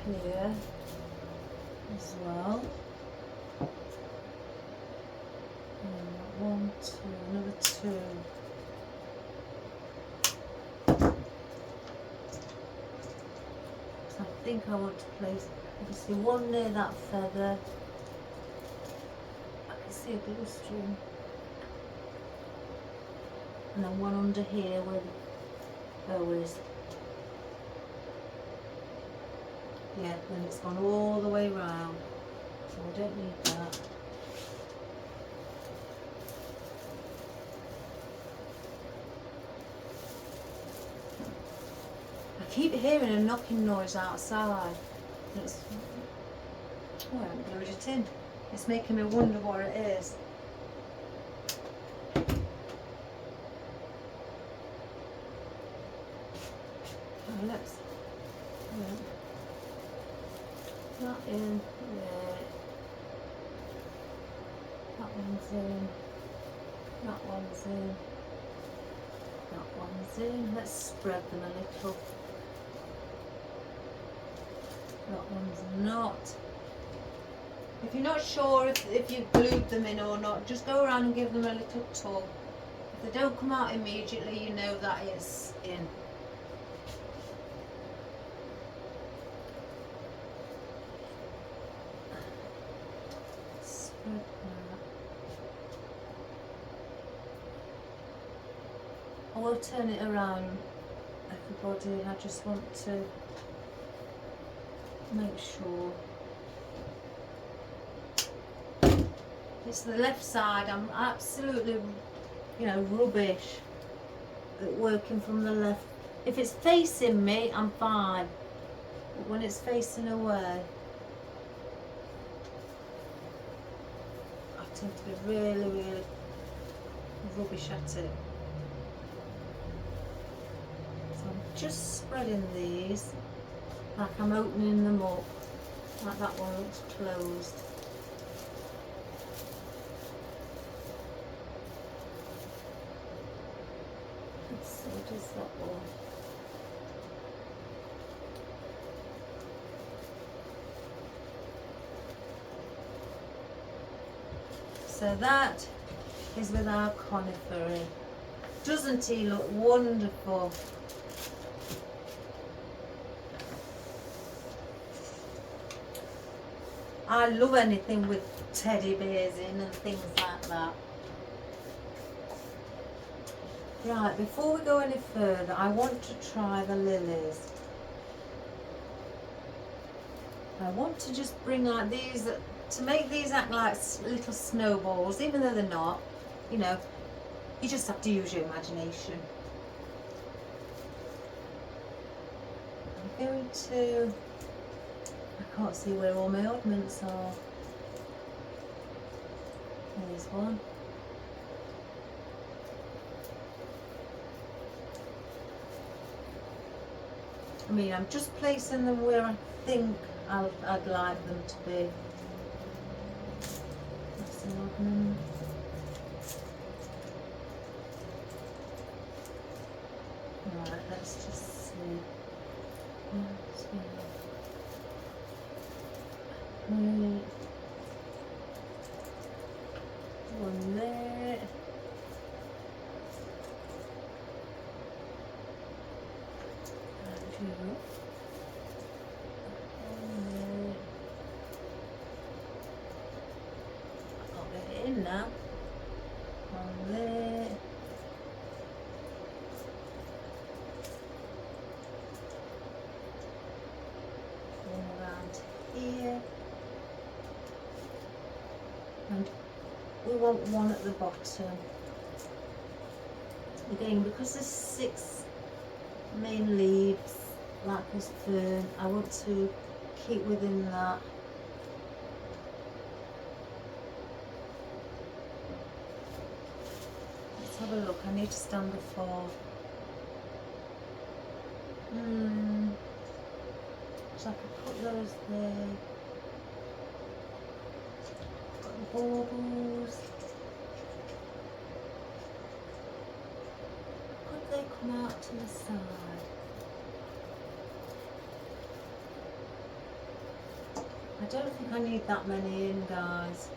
Here as well, and one, two, another two. So I think I want to place obviously one near that feather. I can see a blue string, and then one under here where the bow is. Yeah, and it's gone all the way round, so I don't need that. I keep hearing a knocking noise outside. And it's, oh, I haven't glued it in. It's making me wonder what it is. Oh, let's that in there. That one's in. That one's in. That one's in. Let's spread them a little. That one's not. If you're not sure if you've glued them in or not, just go around and give them a little tug. If they don't come out immediately, you know that it's in. Spread that. I will turn it around, everybody. I just want to make sure. It's the left side. I'm absolutely, rubbish at working from the left. If it's facing me, I'm fine. But when it's facing away, I tend to be really, really rubbish at it. So I'm just spreading these like I'm opening them up. Like that one looks closed. So does that one. So that is with our conifer. Doesn't he look wonderful? I love anything with teddy bears in and things like that. Right, before we go any further, I want to try the lilies. I want to just bring like these, to make these act like little snowballs, even though they're not, you just have to use your imagination. I'm going to, I can't see where all my oddments are. There's one. I mean, I'm just placing them where I think I'd like them to be. That's an oddman. Right, let's just see. One there. I'll get it in now. One there. One around here. And we want one at the bottom. Again, because there's 6 main leaves, like this fern, I want to keep within that. Let's have a look. I need to stand before. So I could put those there. Got the baubles. Could they come out to the side? I don't think I need that many in, guys.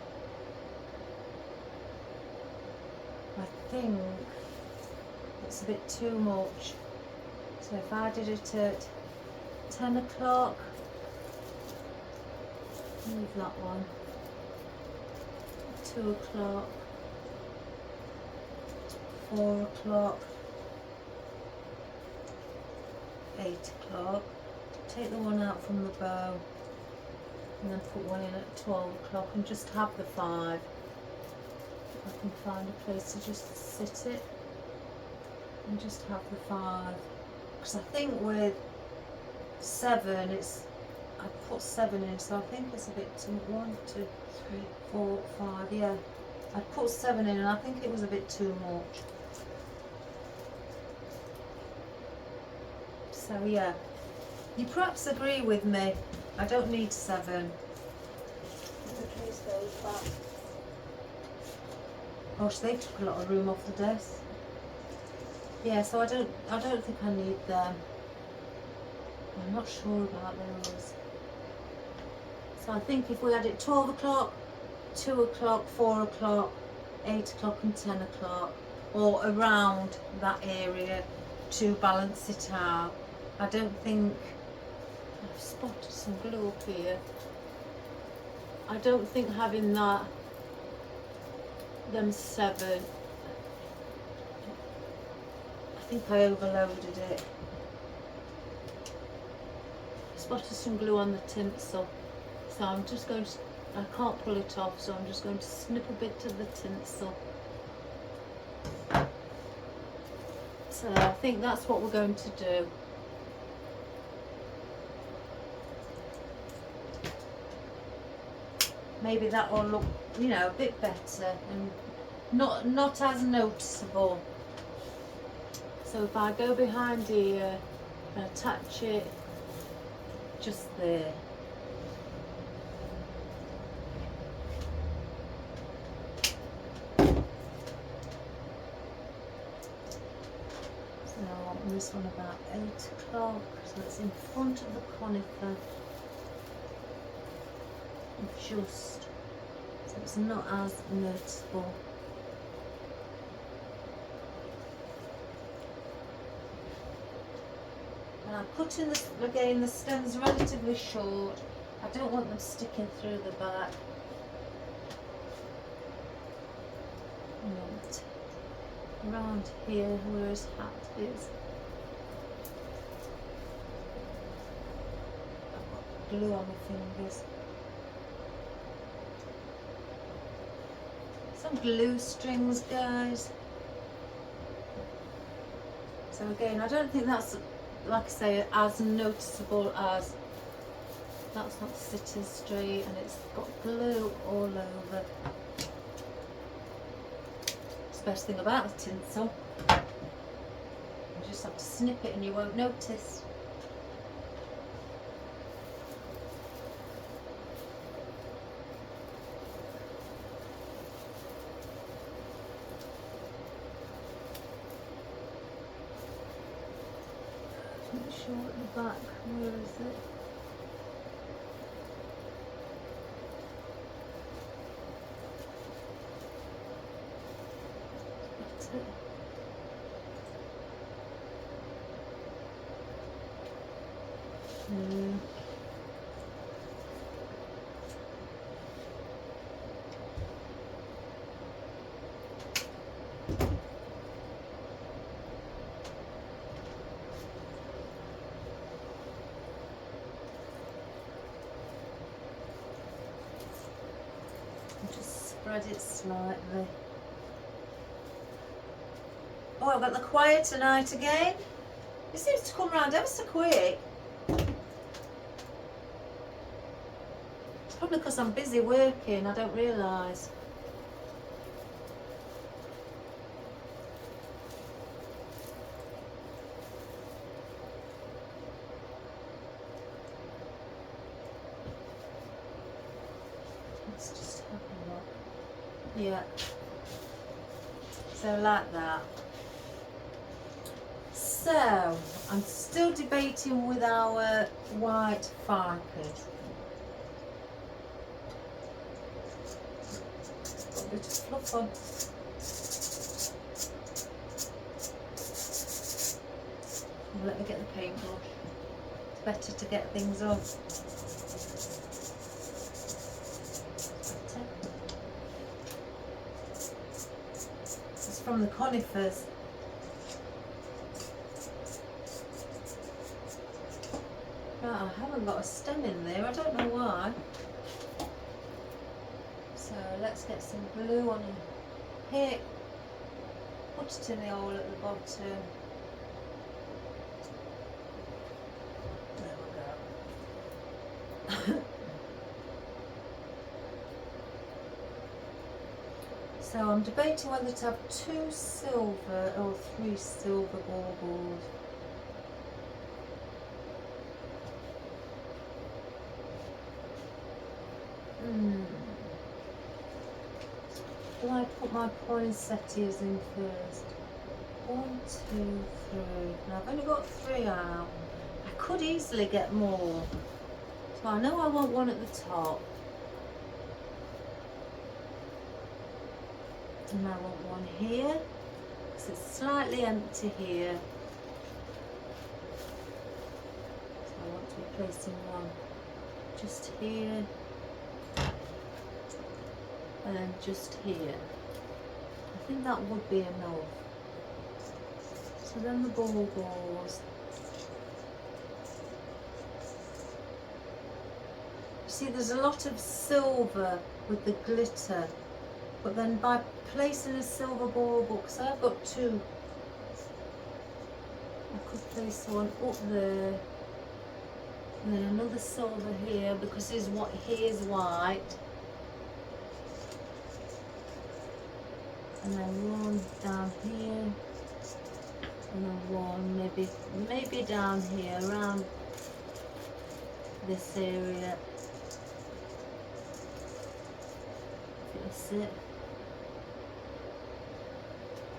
I think it's a bit too much. So if I did it at 10 o'clock, move that one, 2 o'clock, 4 o'clock, 8 o'clock, take the one out from the bow and then put one in at 12 o'clock and just have the 5. If I can find a place to just sit it and just have the 5. Because I think with 7 I put 7 in, so I think it's a bit too, 1, 2, 3, 4, 5, yeah. I put 7 in and I think it was a bit too much. So yeah, you perhaps agree with me. I don't need 7. Replace those back. Gosh, they took a lot of room off the desk. Yeah, so I don't think I need them. I'm not sure about those. So I think if we had it 12 o'clock, 2 o'clock, 4 o'clock, 8 o'clock and 10 o'clock, or around that area to balance it out. I don't think, I've spotted some glue up here. I don't think having them 7, I think I overloaded it. Spotted some glue on the tinsel, so I'm just going to, I can't pull it off, so I'm just going to snip a bit of the tinsel. So I think that's what we're going to do. Maybe that will look, you know, a bit better and not as noticeable. So if I go behind here and attach it just there. So I want this one about 8 o'clock, so it's in front of the conifer. Just so it's not as noticeable. And I'm cutting this again, the stems relatively short. I don't want them sticking through the back. And around here where his hat is. I've got glue on my fingers. Some glue strings, guys. So again, I don't think that's, like I say, as noticeable as that's not sitting straight and it's got glue all over. It's the best thing about the tinsel. You just have to snip it and you won't notice. Not sure at the back, where is it? That's it. Just spread it slightly. Oh, I've got the quieter night again. It seems to come round ever so quick. It's probably because I'm busy working, I don't realise. Let's just have a look. Yeah. So like that. So I'm still debating with our white ficus. Got a bit of fluff on. Let me get the paintbrush. It's better to get things on. It's from the conifers. Right, haven't got a stem in there, I don't know why. So let's get some glue on here, put it in the hole at the bottom. There we go. So I'm debating whether to have 2 silver or 3 silver baubles. Do I put my poinsettias in first? 1, 2, 3. Now I've only got 3 out. I could easily get more. So I know I want one at the top. And I want one here, because it's slightly empty here. So I want to be placing one just here, and then just here. I think that would be enough. So then the baubles. See, there's a lot of silver with the glitter. But then by placing a silver bauble, because I've got 2, I could place one up there, and then another silver here, because here's white, and then one down here, and then one maybe down here around this area. That's it.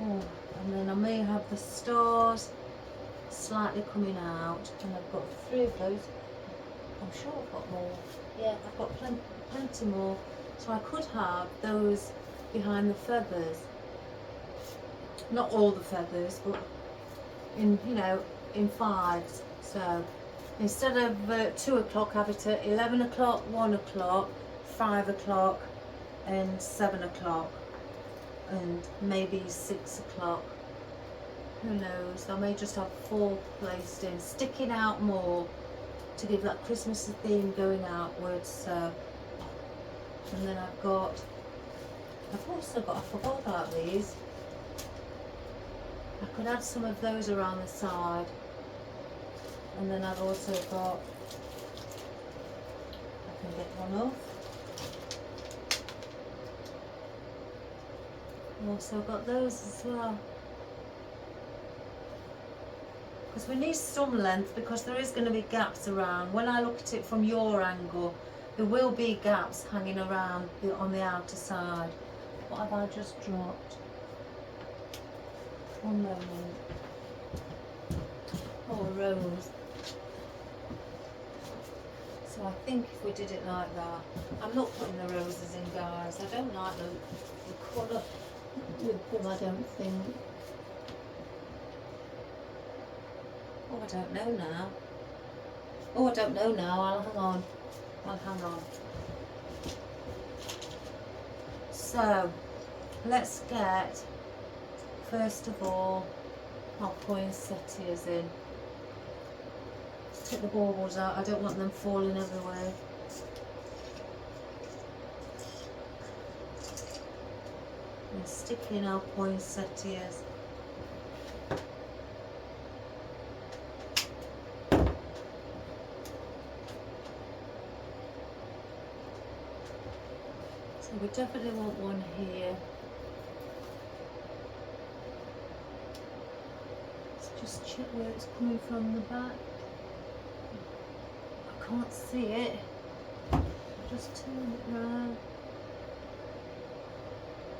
Oh, and then I may have the stars slightly coming out, and I've got 3 of those. I'm sure I've got more. Yeah, I've got plenty more. So I could have those behind the feathers. Not all the feathers, but in 5s. So instead of 2 o'clock, have it at 11 o'clock, 1 o'clock, 5 o'clock, and 7 o'clock. And maybe 6 o'clock, who knows. I may just have 4 placed in, sticking out more to give that Christmas theme going outwards. So, and then I've also got, I forgot about these. I could add some of those around the side, and then I've also got, I can get one off. I've also got those as well, because we need some length, because there is going to be gaps around. When I look at it from your angle, there will be gaps hanging around on the outer side. What have I just dropped? One moment. Oh, a rose. So I think if we did it like that, I'm not putting the roses in, guys. I don't like the colour with them, I don't think. Oh, I don't know now. Oh, I don't know now. I'll hang on. So, let's get, first of all, our poinsettias in. Take the baubles out. I don't want them falling everywhere. And stick in our poinsettias. So we definitely want one here. Let's just check where it's coming from the back. I can't see it. Just turn it round.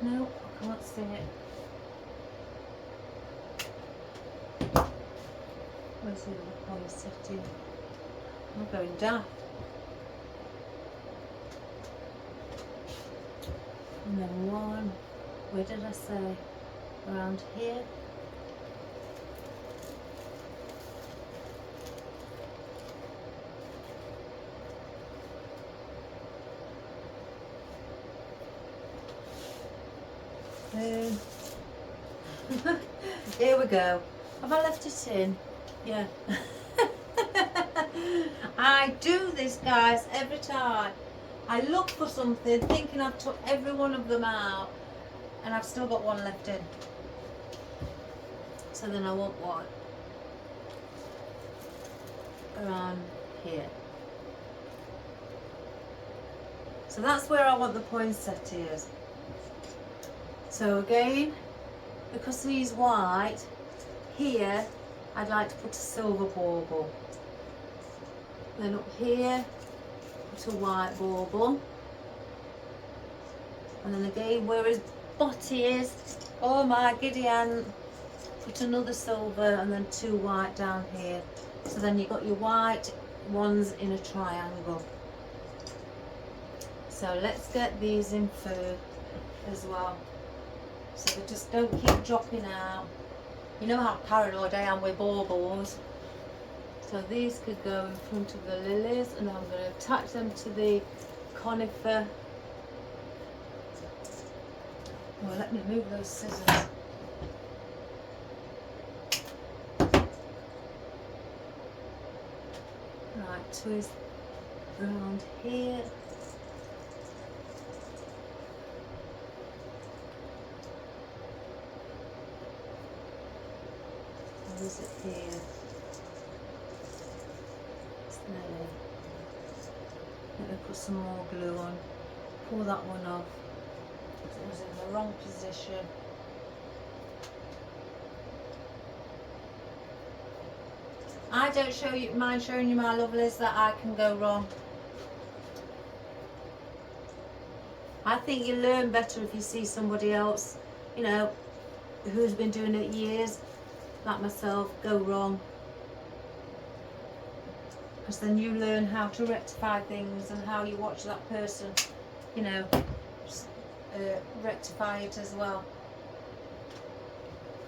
No, I can't see it. Where's the other poinsettia? I'm going daft. And then one, where did I say? Around here. Here we go. Have I left it in? Yeah. I do this, guys, every time. I look for something thinking I've took every one of them out and I've still got one left in. So then I want one around here. So that's where I want the poinsettias. So again, because he's white, here I'd like to put a silver bauble. Then up here, put a white bauble. And then again, where his body is, oh my giddy aunt, put another silver and then 2 white down here. So then you've got your white ones in a triangle. So let's get these in fur as well, so they just don't keep dropping out. You know how paranoid I am with baubles. So these could go in front of the lilies, and I'm going to attach them to the conifer. Well, let me move those scissors. Right, twist around here. Or is it here? It's nearly. Let me put some more glue on. Pull that one off. It was in the wrong position. I don't mind showing you, my lovelies, that I can go wrong. I think you learn better if you see somebody else, you know, who's been doing it years, like myself, go wrong. Because then you learn how to rectify things and how you watch that person, you know, rectify it as well.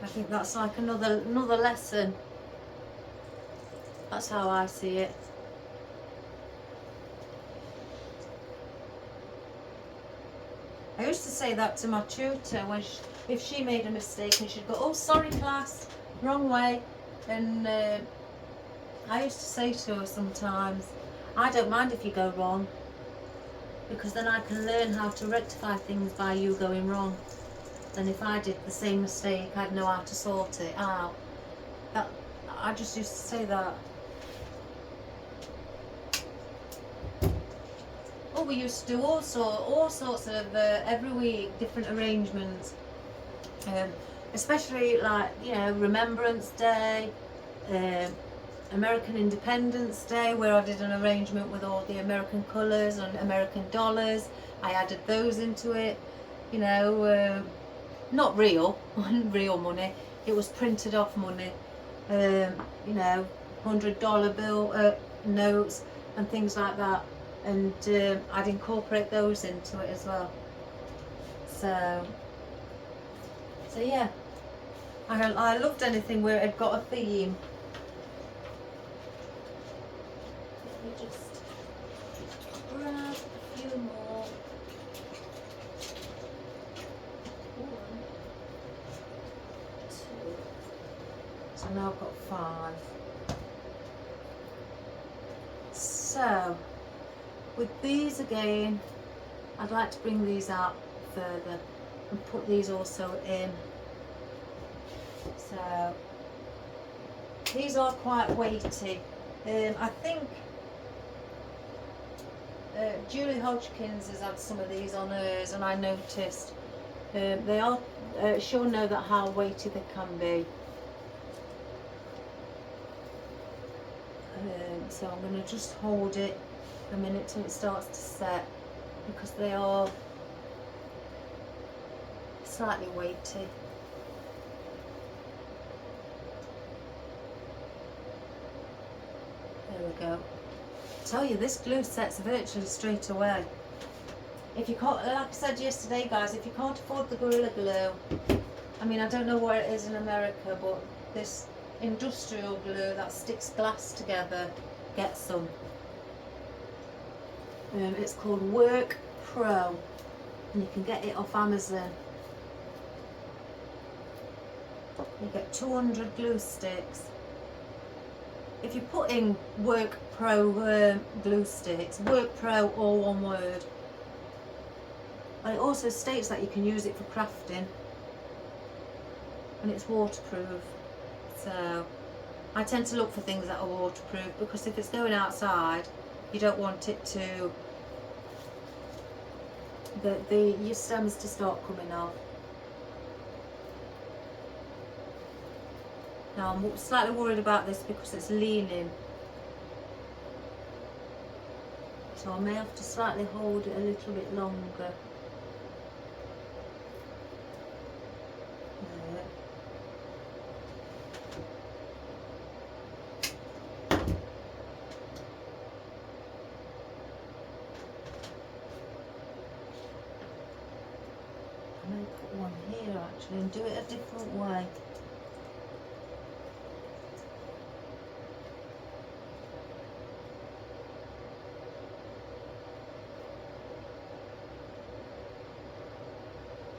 I think that's like another lesson. That's how I see it. I used to say that to my tutor when if she made a mistake, and she'd go, "Oh, sorry class, wrong way." And I used to say to her sometimes, "I don't mind if you go wrong, because then I can learn how to rectify things by you going wrong. Then if I did the same mistake, I'd know how to sort it out." I just used to say that. Oh, we used to do all sorts of every week different arrangements, especially like, you know, Remembrance Day, American Independence Day, where I did an arrangement with all the American colours and American dollars. I added those into it, you know, not real money. It was printed off money, you know, $100 bill notes and things like that. And I'd incorporate those into it as well. So yeah, I loved anything where it had got a theme. Let me just grab a few more. 1, 2. So now I've got 5. So with these again, I'd like to bring these out further and put these also in. So these are quite weighty. I think Julie Hodgkins has had some of these on hers, and I noticed they are. She'll know that how weighty they can be. So I'm going to just hold it a minute till it starts to set, because they are slightly weighty. There we go. I tell you, this glue sets virtually straight away. If you can't, like I said yesterday, guys, if you can't afford the Gorilla Glue, I mean, I don't know where it is in America, but this industrial glue that sticks glass together, get some. It's called Work Pro, and you can get it off Amazon. You get 200 glue sticks, if you put in Work Pro glue sticks, Work Pro, all one word, and it also states that you can use it for crafting, and it's waterproof. So I tend to look for things that are waterproof, because if it's going outside, you don't want it to, your stems to start coming off. Now I'm slightly worried about this because it's leaning, so I may have to slightly hold it a little bit longer. There. I may put one here actually and do it a different way.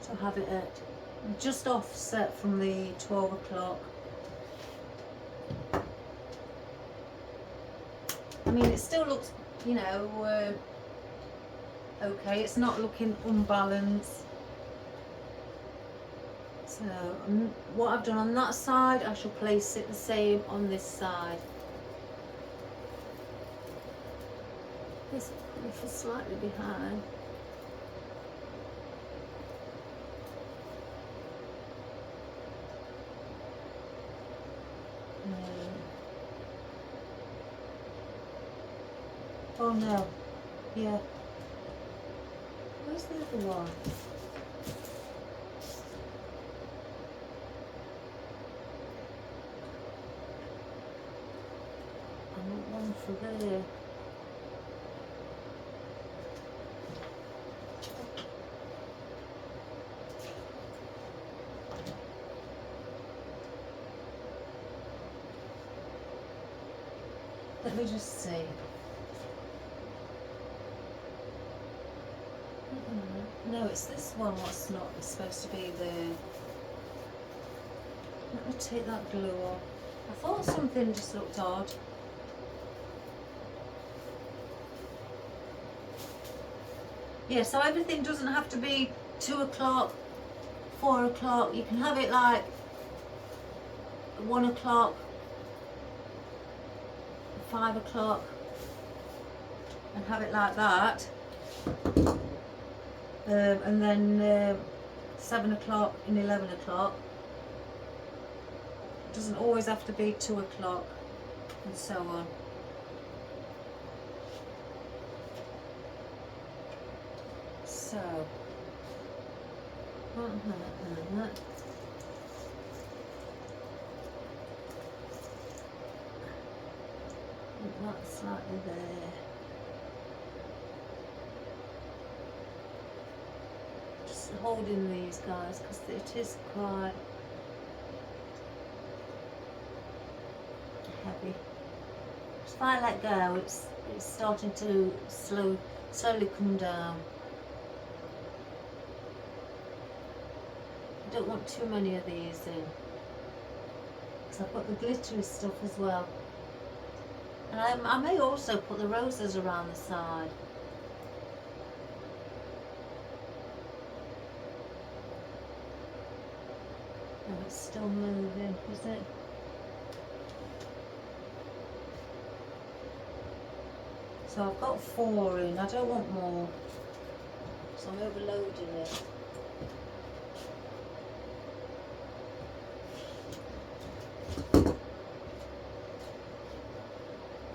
So have it at just offset from the 12 o'clock. I mean, it still looks, you know, okay. It's not looking unbalanced. So what I've done on that side, I shall place it the same on this side. This is slightly behind. Oh no, yeah. Where's the other one? I want one for there. Let me just see. No, it's this one what's not supposed to be there. Let me take that glue off. I thought something just looked odd. Yeah, so everything doesn't have to be 2 o'clock, 4 o'clock. You can have it like 1 o'clock, 5 o'clock, and have it like that. And then 7 o'clock and 11 o'clock. It doesn't always have to be 2 o'clock, and so on. So that's slightly there. Just holding these guys because it is quite heavy. If I let go, it's starting to slowly come down. I don't want too many of these in, because I've got the glittery stuff as well. And I may also put the roses around the side. Oh, it's still moving, is it? So I've got 4 in, I don't want more, so I'm overloading it.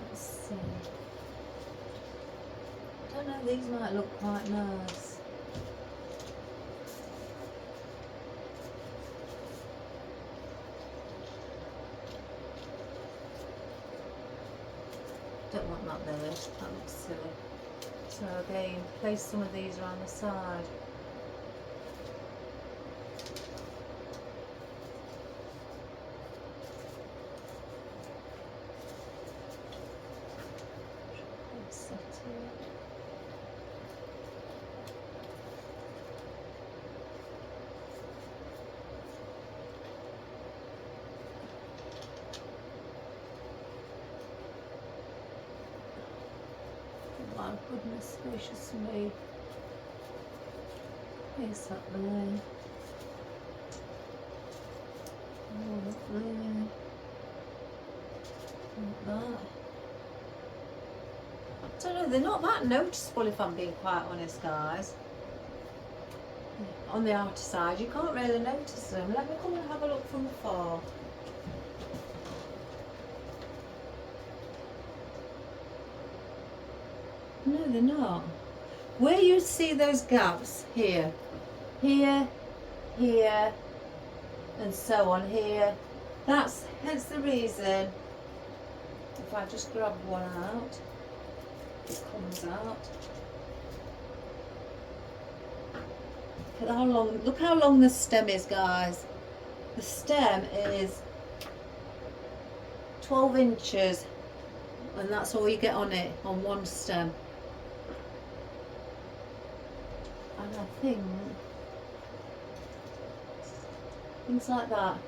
Let's see. I don't know, these might look quite nice. Don't want that there, that looks silly. So again, place some of these around the side. Set it. goodness gracious me. Here's that there. Oh, that there. Like that. I don't know, they're not that noticeable if I'm being quite honest, guys. On the outer side, you can't really notice them. Let me come and have a look from afar. No, they're not. Where you see those gaps here, here, here, and so on here, that's hence the reason. If I just grab one out, it comes out. Look how long the stem is, guys. The stem is 12 inches, and that's all you get on it, on one stem. And I think things like that.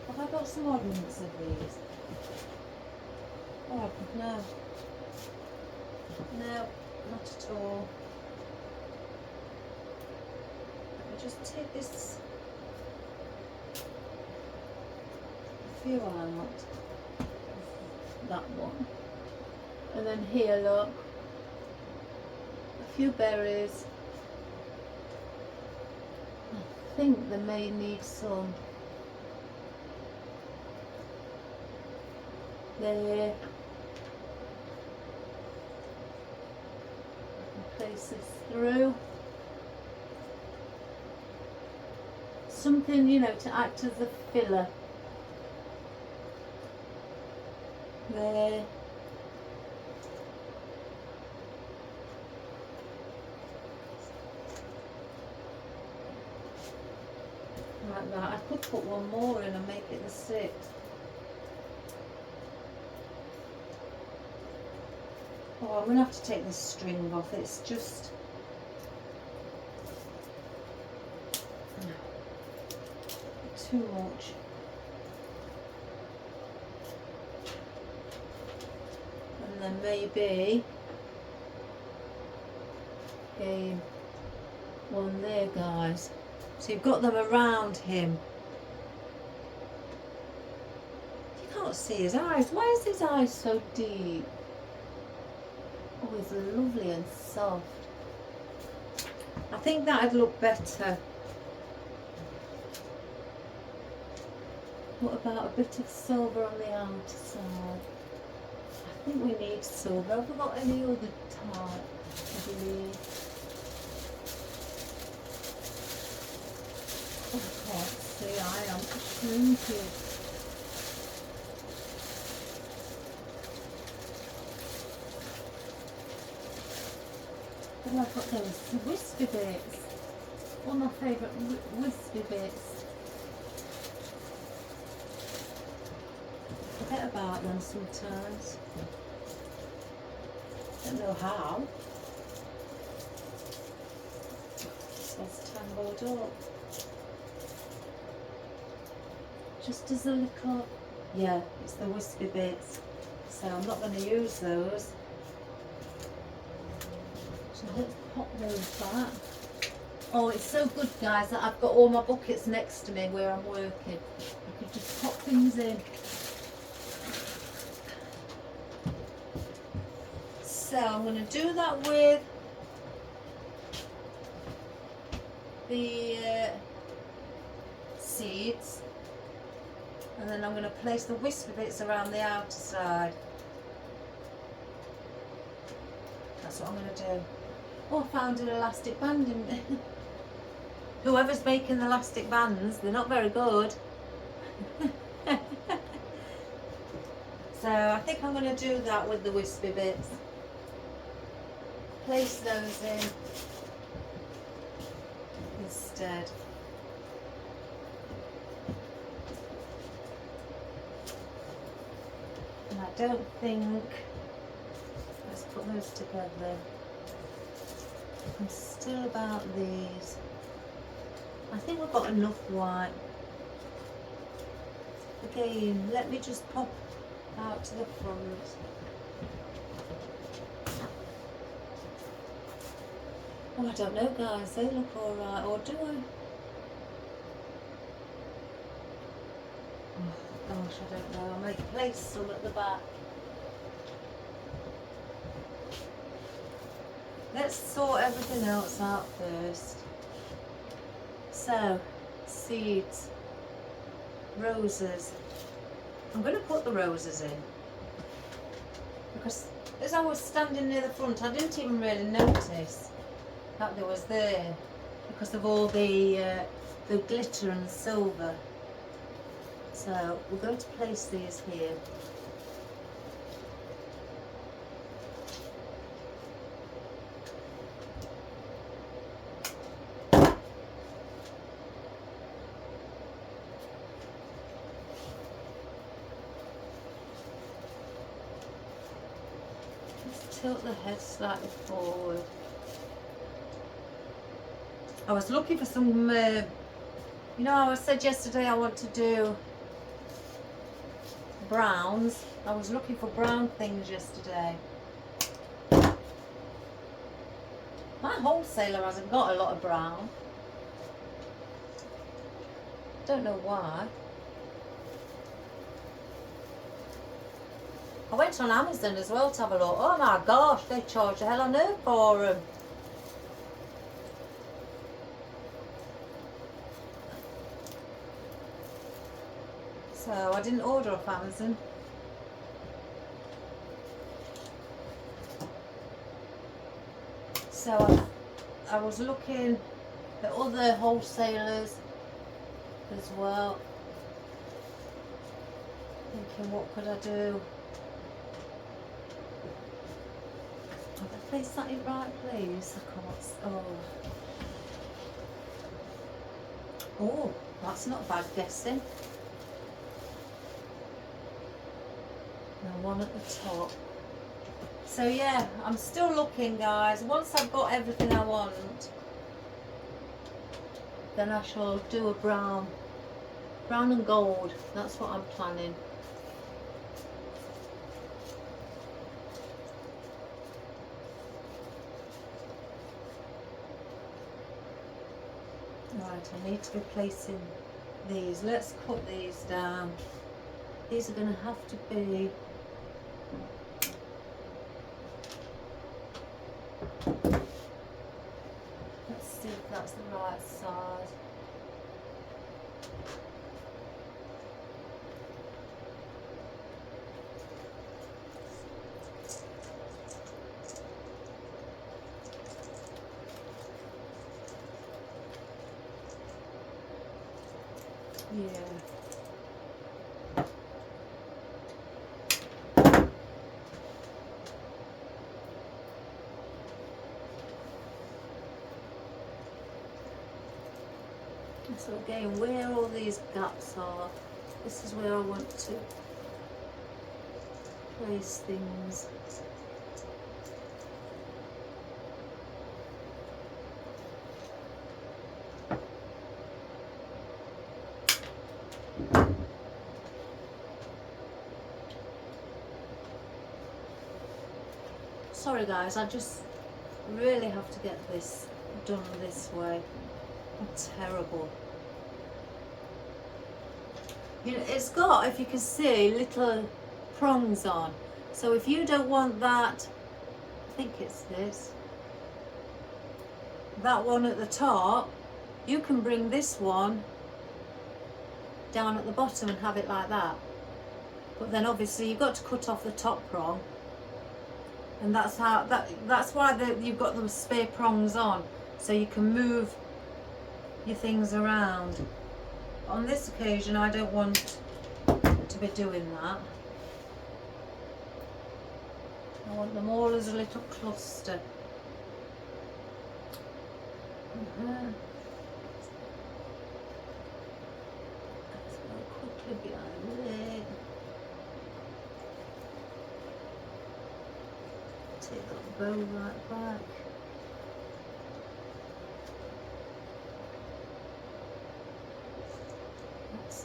Have I got some oddments of these? Oh, no. No, not at all. Let me just take this a few out. That one. And then here, look. A few berries. I think they may need some. There. Place this through. Something, you know, to act as a filler. There. Like that. I could put one more in and make it the 6th. Oh, I'm going to have to take this string off. It's just... too much. And then maybe one there, guys. So you've got them around him. You can't see his eyes. Why is his eyes so deep? Oh, he's lovely and soft. I think that'd look better. What about a bit of silver on the outer side? I think we need silver. Have we got any other type? I believe. Oh, I can't see. I am shrinking. Oh, I've got those wispy bits. One of my favourite wispy bits. I forget about them sometimes. Don't know how. This one's tangled up. Just as a little, yeah, it's the wispy bits. So I'm not going to use those. So let's pop those back. Oh, it's so good, guys, that I've got all my buckets next to me where I'm working. I could just pop things in. So I'm going to do that with the seeds, and then I'm going to place the wispy bits around the outer side. That's what I'm going to do. Oh, I found an elastic band in there. Whoever's making the elastic bands, they're not very good. So I think I'm going to do that with the wispy bits. Place those in instead. And I don't think, let's put those together. I'm still about these. I think we've got enough white. Again, let me just pop out to the front. Oh, I don't know, guys. They look alright, or do I? Oh, gosh, I don't know. I may place some at the back. Let's sort everything else out first. So, seeds, roses. I'm going to put the roses in because as I was standing near the front, I didn't even really notice that they was there because of all the glitter and silver. So we're going to place these here. Let's tilt the head slightly forward. I was looking for some, you know, I said yesterday I want to do browns. I was looking for brown things yesterday. My wholesaler hasn't got a lot of brown. Don't know why. I went on Amazon as well to have a look. Oh my gosh, they charge a hell on earth for them. So I didn't order off Amazon. So I was looking at other wholesalers as well, thinking what could I do? Have I placed that in right, please? I can't. Oh, that's not bad guessing. And one at the top. So yeah, I'm still looking, guys. Once I've got everything I want, then I shall do a brown and gold. That's what I'm planning. Right, I need to be placing these. Let's cut these down. These are going to have to be let's see if that's the right size. Yeah. So again, where all these gaps are, this is where I want to place things. Sorry guys, I just really have to get this done this way. I'm terrible. You know, it's got, if you can see, little prongs on. So if you don't want that, I think it's this, that one at the top, you can bring this one down at the bottom and have it like that. But then obviously you've got to cut off the top prong, and that's how that's why you've got the spare prongs on, so you can move your things around. On this occasion I don't want to be doing that. I want them all as a little cluster. Let's go quickly behind there. Take that bow right back. That's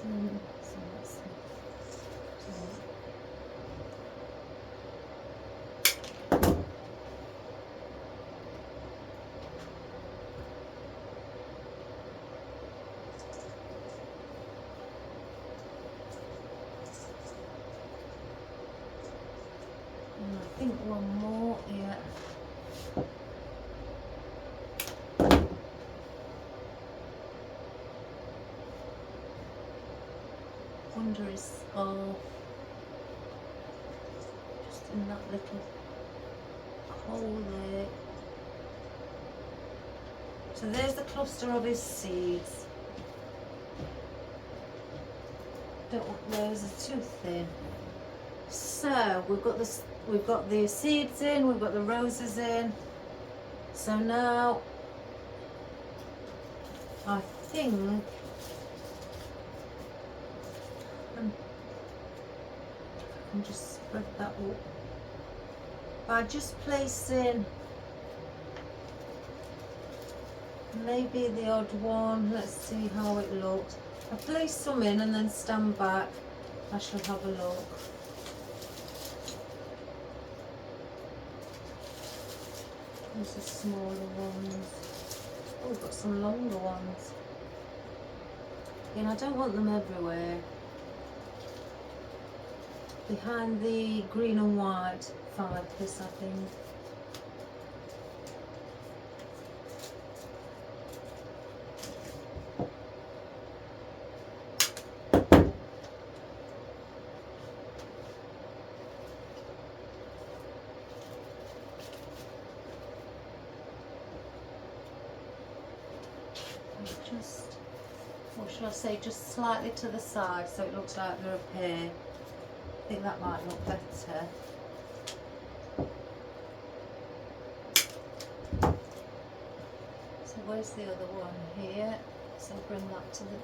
think one more, yeah. Under his scarf, just in that little hole there. So there's the cluster of his seeds. Don't want those, are too thin. So we've got the seeds in, we've got the roses in. So now I think I can just spread that up by just placing maybe the odd one. Let's see how it looks. I place some in and then stand back. I shall have a look. These are smaller ones. Oh, we've got some longer ones. And I don't want them everywhere. Behind the green and white ficus, I think. Just, what should I say, just slightly to the side so it looks like they're a pair. I think that might look better. So where's the other one? Here. So bring that to the...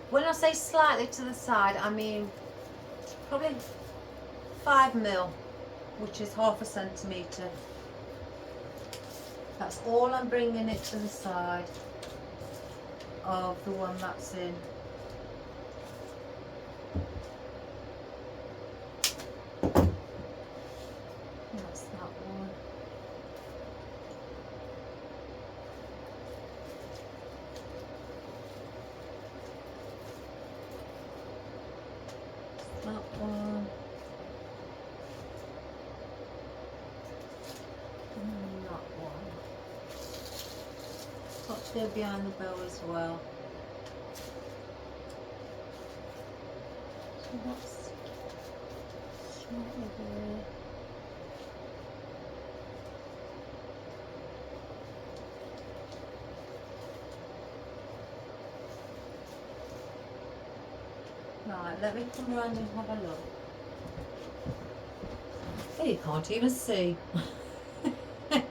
When I say slightly to the side, I mean probably 5 mil, which is half a centimetre. That's all I'm bringing it to the side of the one that's in. That's that one. That one. And that one. Got to go behind the bow as well. So that's slightly there. Right, let me come around and have a look. Oh, you can't even see. Hey,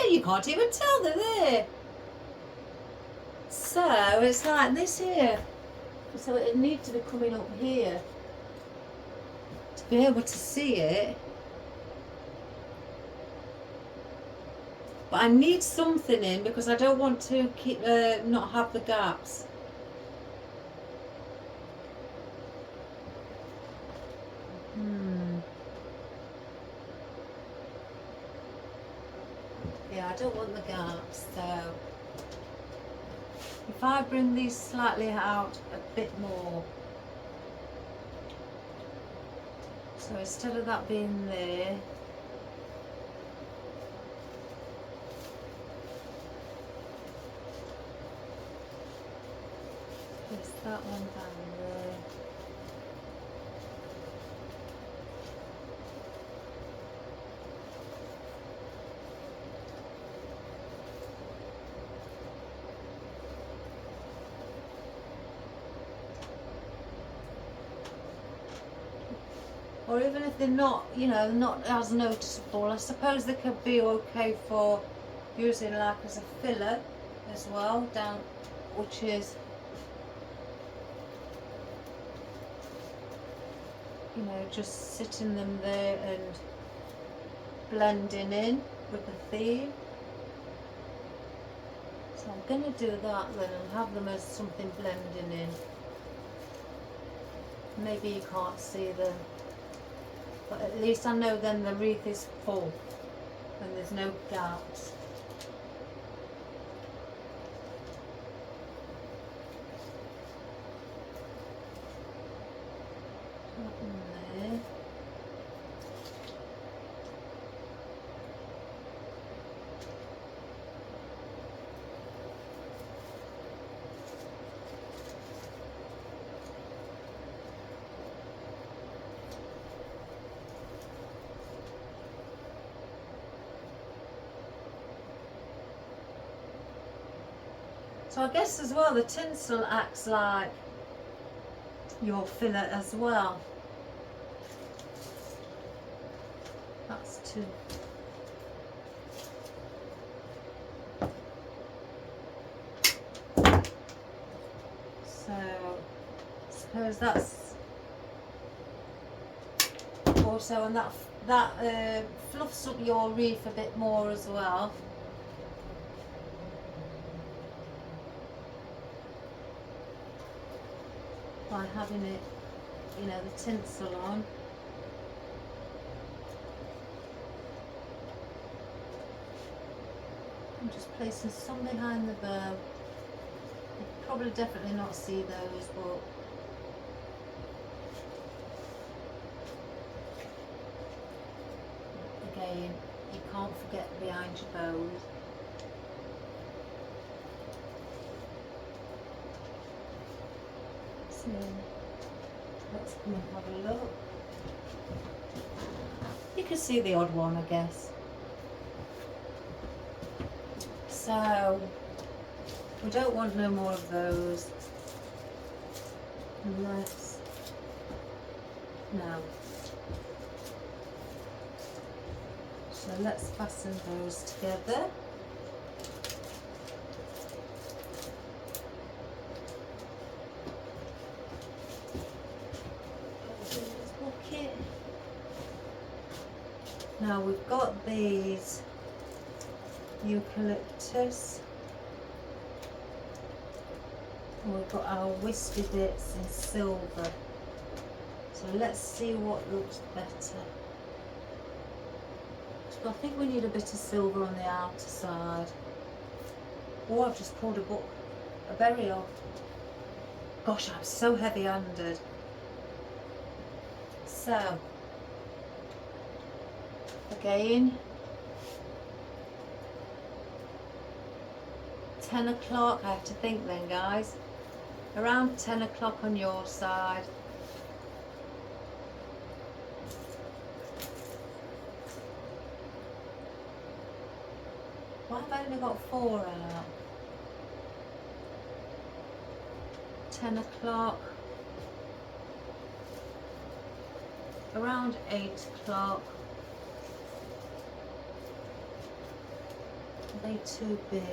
you can't even tell they're there. So it's like this here. So it needs to be coming up here to be able to see it. But I need something in because I don't want to keep not have the gaps. Yeah, I don't want the gaps, so if I bring these slightly out a bit more, so instead of that being there, place that one down there. Or even if they're not, you know, not as noticeable, I suppose they could be okay for using like as a filler as well, down, which is, you know, just sitting them there and blending in with the theme. So I'm going to do that then and have them as something blending in. Maybe you can't see them. But at least I know then the wreath is full and there's no gaps. That one there. So I guess as well the tinsel acts like your fillet as well. That's two. So I suppose that's also, and that fluffs up your wreath a bit more as well. By having it, you know, the tinsel on. I'm just placing some behind the bow. You probably definitely not see those, but again, you can't forget behind your bows. So let's come and have a look. You can see the odd one, I guess. So we don't want no more of those. Unless, no. So let's fasten those together. Now we've got these eucalyptus, and we've got our wispy bits in silver. So let's see what looks better. So I think we need a bit of silver on the outer side. Oh, I've just pulled a berry off. Gosh, I'm so heavy-handed. So again, 10 o'clock, I have to think then, guys. Around 10 o'clock on your side. Why have I only got 4 out? 10 o'clock. Around 8 o'clock. Are they too big?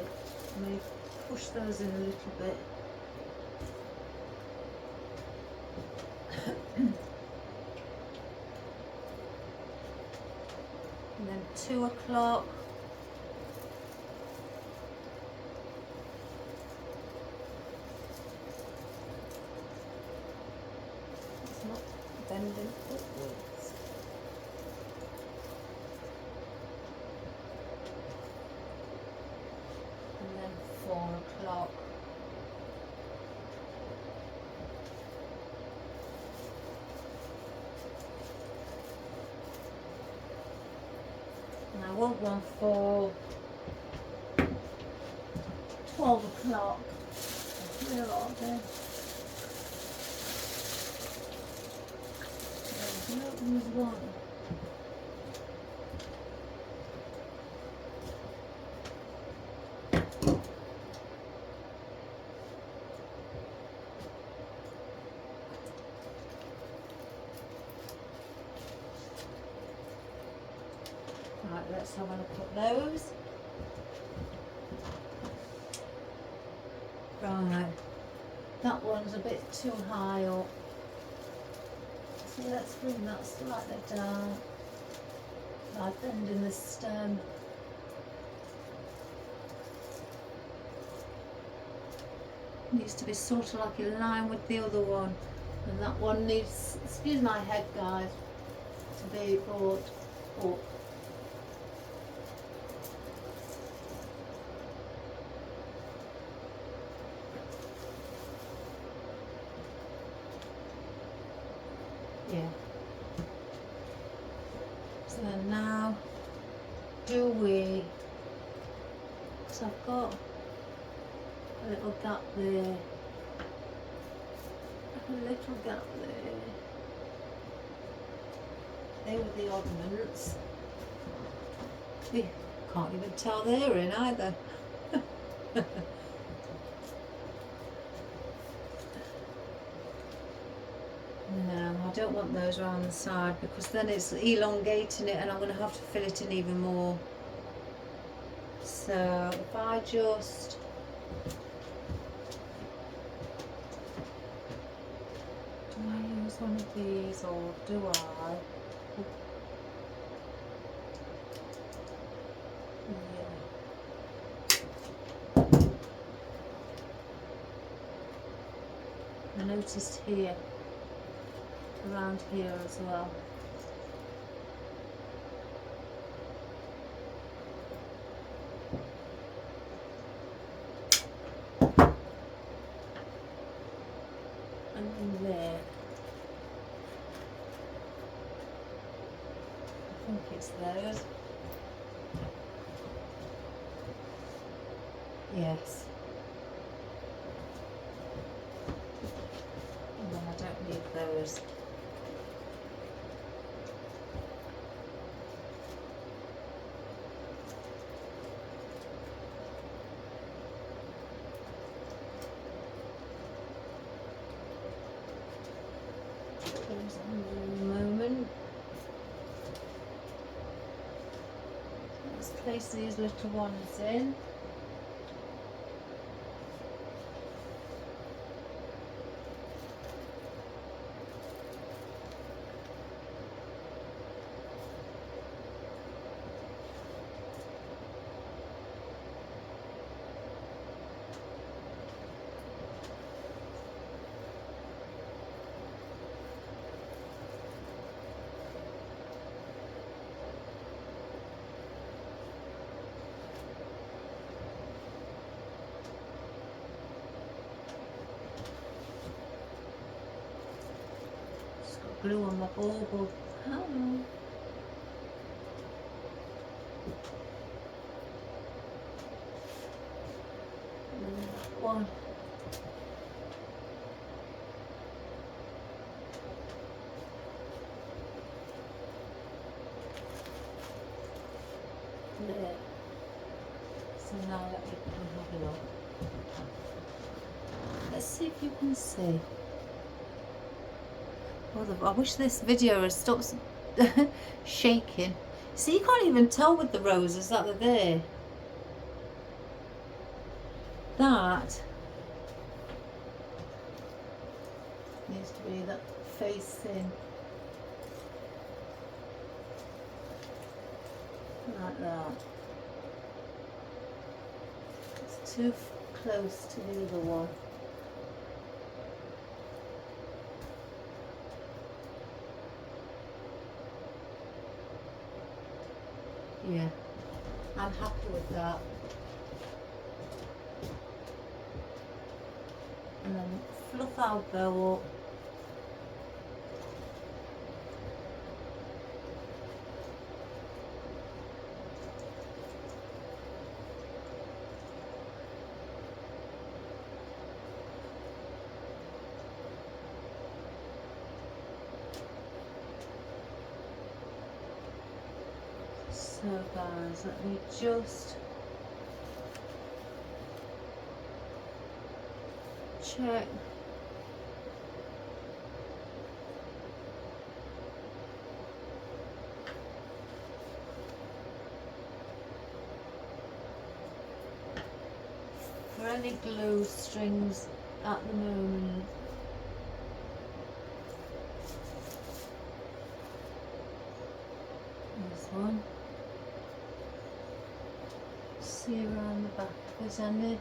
Let me push those in a little bit. And then 2 o'clock. It's not bending upwards. And then 4 o'clock. And I want one for 12 o'clock. There's a lot there. There's one. Right, let's have a look at those. Right, that one's a bit too high up. So let's bring that slightly down. By bending the stem. Needs to be sort of like in line with the other one. And that one needs, excuse my head guys, to be brought up. Yeah. So then now, do we, so I've got a little gap there, a little gap there. They were the oddments. We can't even tell they're in either. don't want those around the side because then it's elongating it and I'm going to have to fill it in even more. So if I just do I use one of these or do I? I noticed here, around here as well. And in there. I think it's those. Yes. And then I don't need those. Moment. Let's place these little ones in. Glue on my bauble. Oh. One. There. So now let me have a look. Let's see if you can see. I wish this video had stopped shaking. See, you can't even tell with the roses that they're there. That needs to be that facing like that. It's too close to the other one. Yeah, I'm happy with that. And then fluff our bow up. So guys, let me just check. For any glue strings at the moment. There's one. See around the back if there's any.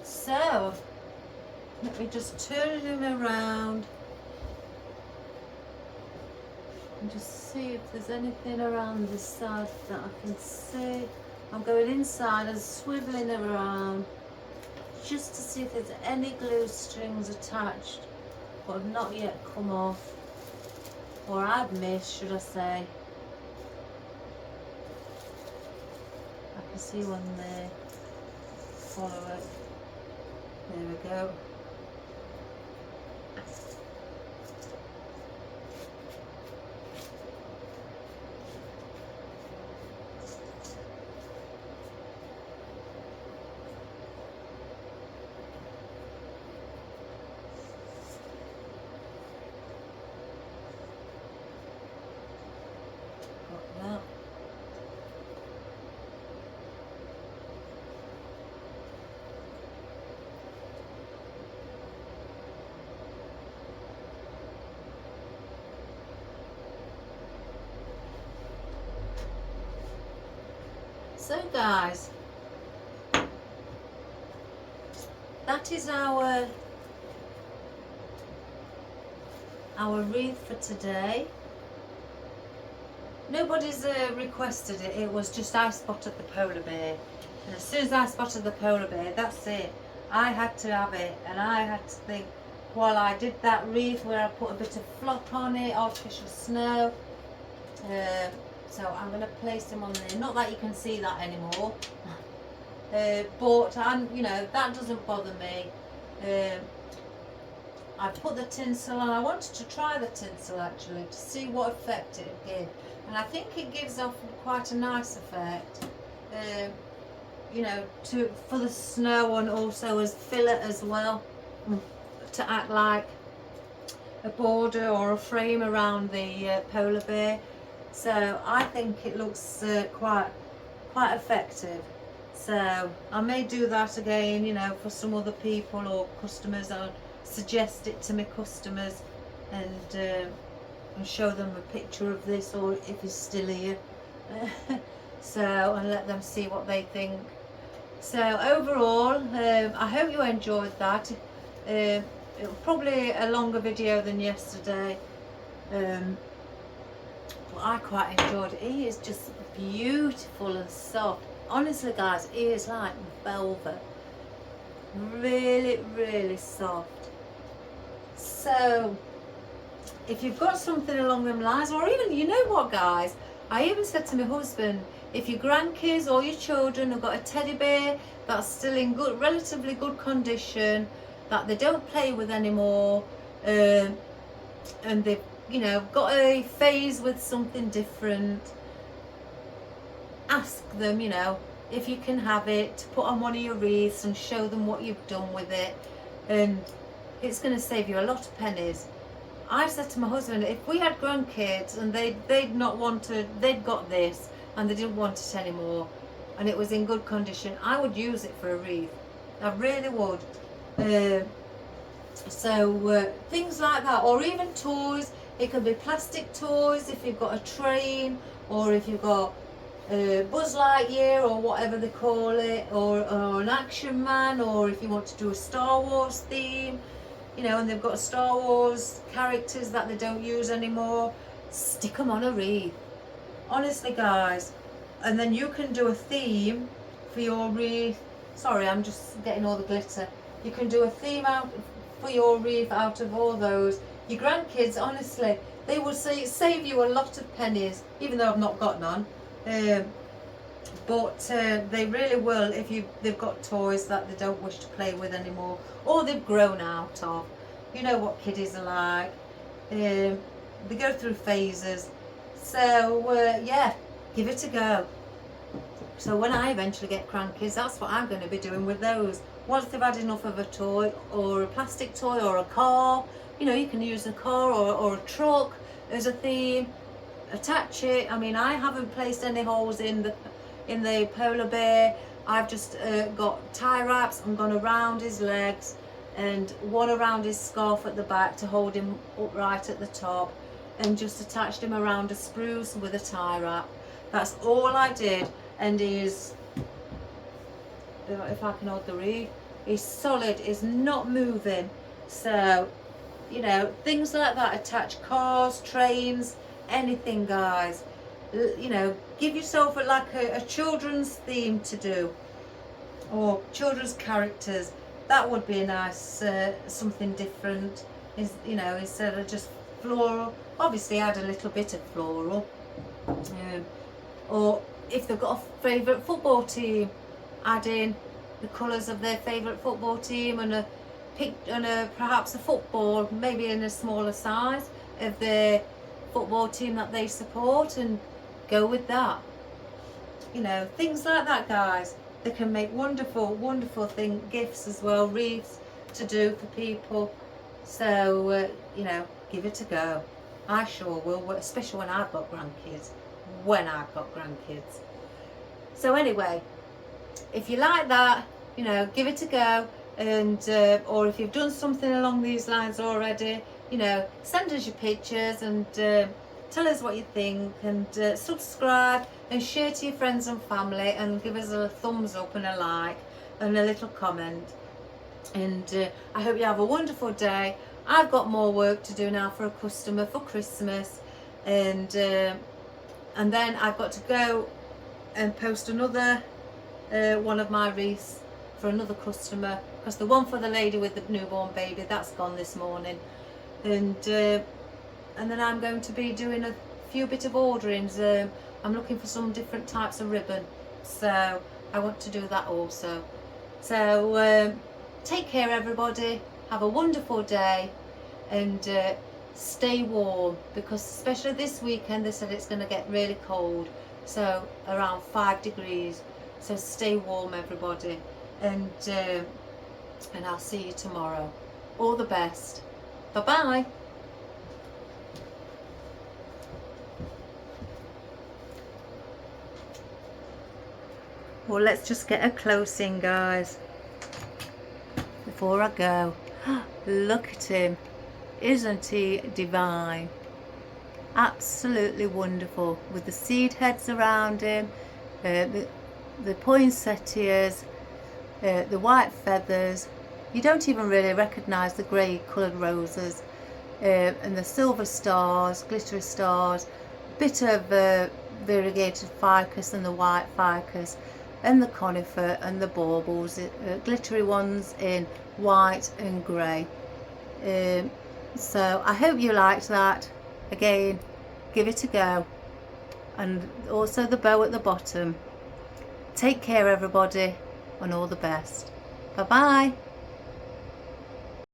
So, let me just turn him around and just see if there's anything around this side that I can see. I'm going inside and swiveling around just to see if there's any glue strings attached but have not yet come off. or I've missed, should I say. I can see one there. Follow it. There we go. Got that. So guys, that is our wreath for today. Nobody's requested it. It was just I spotted the polar bear, and as soon as I spotted the polar bear, that's it. I had to have it, and I had to think. While I did that wreath where I put a bit of flop on it, artificial snow. So I'm going to place them on there. Not that you can see that anymore, but you know, that doesn't bother me. I put the tinsel on. I wanted to try the tinsel actually to see what effect it did, and I think it gives off quite a nice effect. You know, for the snow, and also as fillet as well, to act like a border or a frame around the polar bear. So I think it looks quite effective. So I may do that again, you know, for some other people or customers. I'll suggest it to my customers and show them a picture of this, or if it's still here. So, and let them see what they think. So overall, I hope you enjoyed that. It was probably a longer video than yesterday. I quite enjoyed it. It is just beautiful and soft. Honestly guys, it is like velvet. Really, really soft. So if you've got something along them lines, or even, you know what guys, I even said to my husband, if your grandkids or your children have got a teddy bear that's still in good, relatively good condition, that they don't play with anymore, and they've, you know, got a phase with something different, ask them, you know, if you can have it, to put on one of your wreaths and show them what you've done with it, and it's going to save you a lot of pennies. I said to my husband, if we had grandkids and they'd not wanted, they'd got this and they didn't want it anymore, and it was in good condition, I would use it for a wreath. I really would. So things like that, or even toys. It could be plastic toys if you've got a train, or if you've got Buzz Lightyear or whatever they call it, or an action man, or if you want to do a Star Wars theme, you know, and they've got Star Wars characters that they don't use anymore, stick them on a wreath. Honestly guys, and then you can do a theme for your wreath. Sorry, I'm just getting all the glitter. You can do a theme out for your wreath out of all those. Your grandkids, honestly, they will save you a lot of pennies, even though I've not got none. But they really will if they've got toys that they don't wish to play with anymore, or they've grown out of. You know what kiddies are like. They go through phases. So yeah, give it a go. So when I eventually get grandkids, that's what I'm going to be doing with those. Once they've had enough of a toy, or a plastic toy, or a car, you know, you can use a car or a truck as a theme, attach it. I mean, I haven't placed any holes in the polar bear. I've just got tie wraps. I'm gone around his legs and one around his scarf at the back to hold him upright at the top, and just attached him around a spruce with a tie wrap. That's all I did, and he's, if I can hold the wreath, he's solid, he's not moving. So, you know, things like that, attach cars, trains, anything guys. You know, give yourself a children's theme to do, or children's characters. That would be a nice something different, is, you know, instead of just floral, obviously add a little bit of floral. Or if they've got a favourite football team, add in the colours of their favourite football team, and perhaps a football, maybe in a smaller size, of the football team that they support, and go with that. You know, things like that, guys. They can make wonderful, wonderful gifts as well, wreaths to do for people. So, you know, give it a go. I sure will, especially when I've got grandkids. So anyway, if you like that, you know, give it a go. And or if you've done something along these lines already, you know, send us your pictures and tell us what you think, and subscribe and share to your friends and family, and give us a thumbs up and a like and a little comment. And I hope you have a wonderful day. I've got more work to do now for a customer for Christmas, and then I've got to go and post another one of my wreaths for another customer, because the one for the lady with the newborn baby, that's gone this morning. And then I'm going to be doing a few bit of orderings. I'm looking for some different types of ribbon, so I want to do that also. So take care everybody, have a wonderful day, and stay warm, because especially this weekend they said it's going to get really cold, so around 5 degrees. So stay warm everybody, and I'll see you tomorrow. All the best. Bye bye. Well, let's just get a close in, guys, before I go. Look at him. Isn't he divine? Absolutely wonderful, with the seed heads around him, the poinsettias, the white feathers. You don't even really recognise the grey coloured roses, and the silver stars, glittery stars, bit of variegated ficus and the white ficus, and the conifer and the baubles, glittery ones in white and grey. So I hope you liked that. Again, give it a go. And also the bow at the bottom. Take care everybody, and all the best. Bye bye.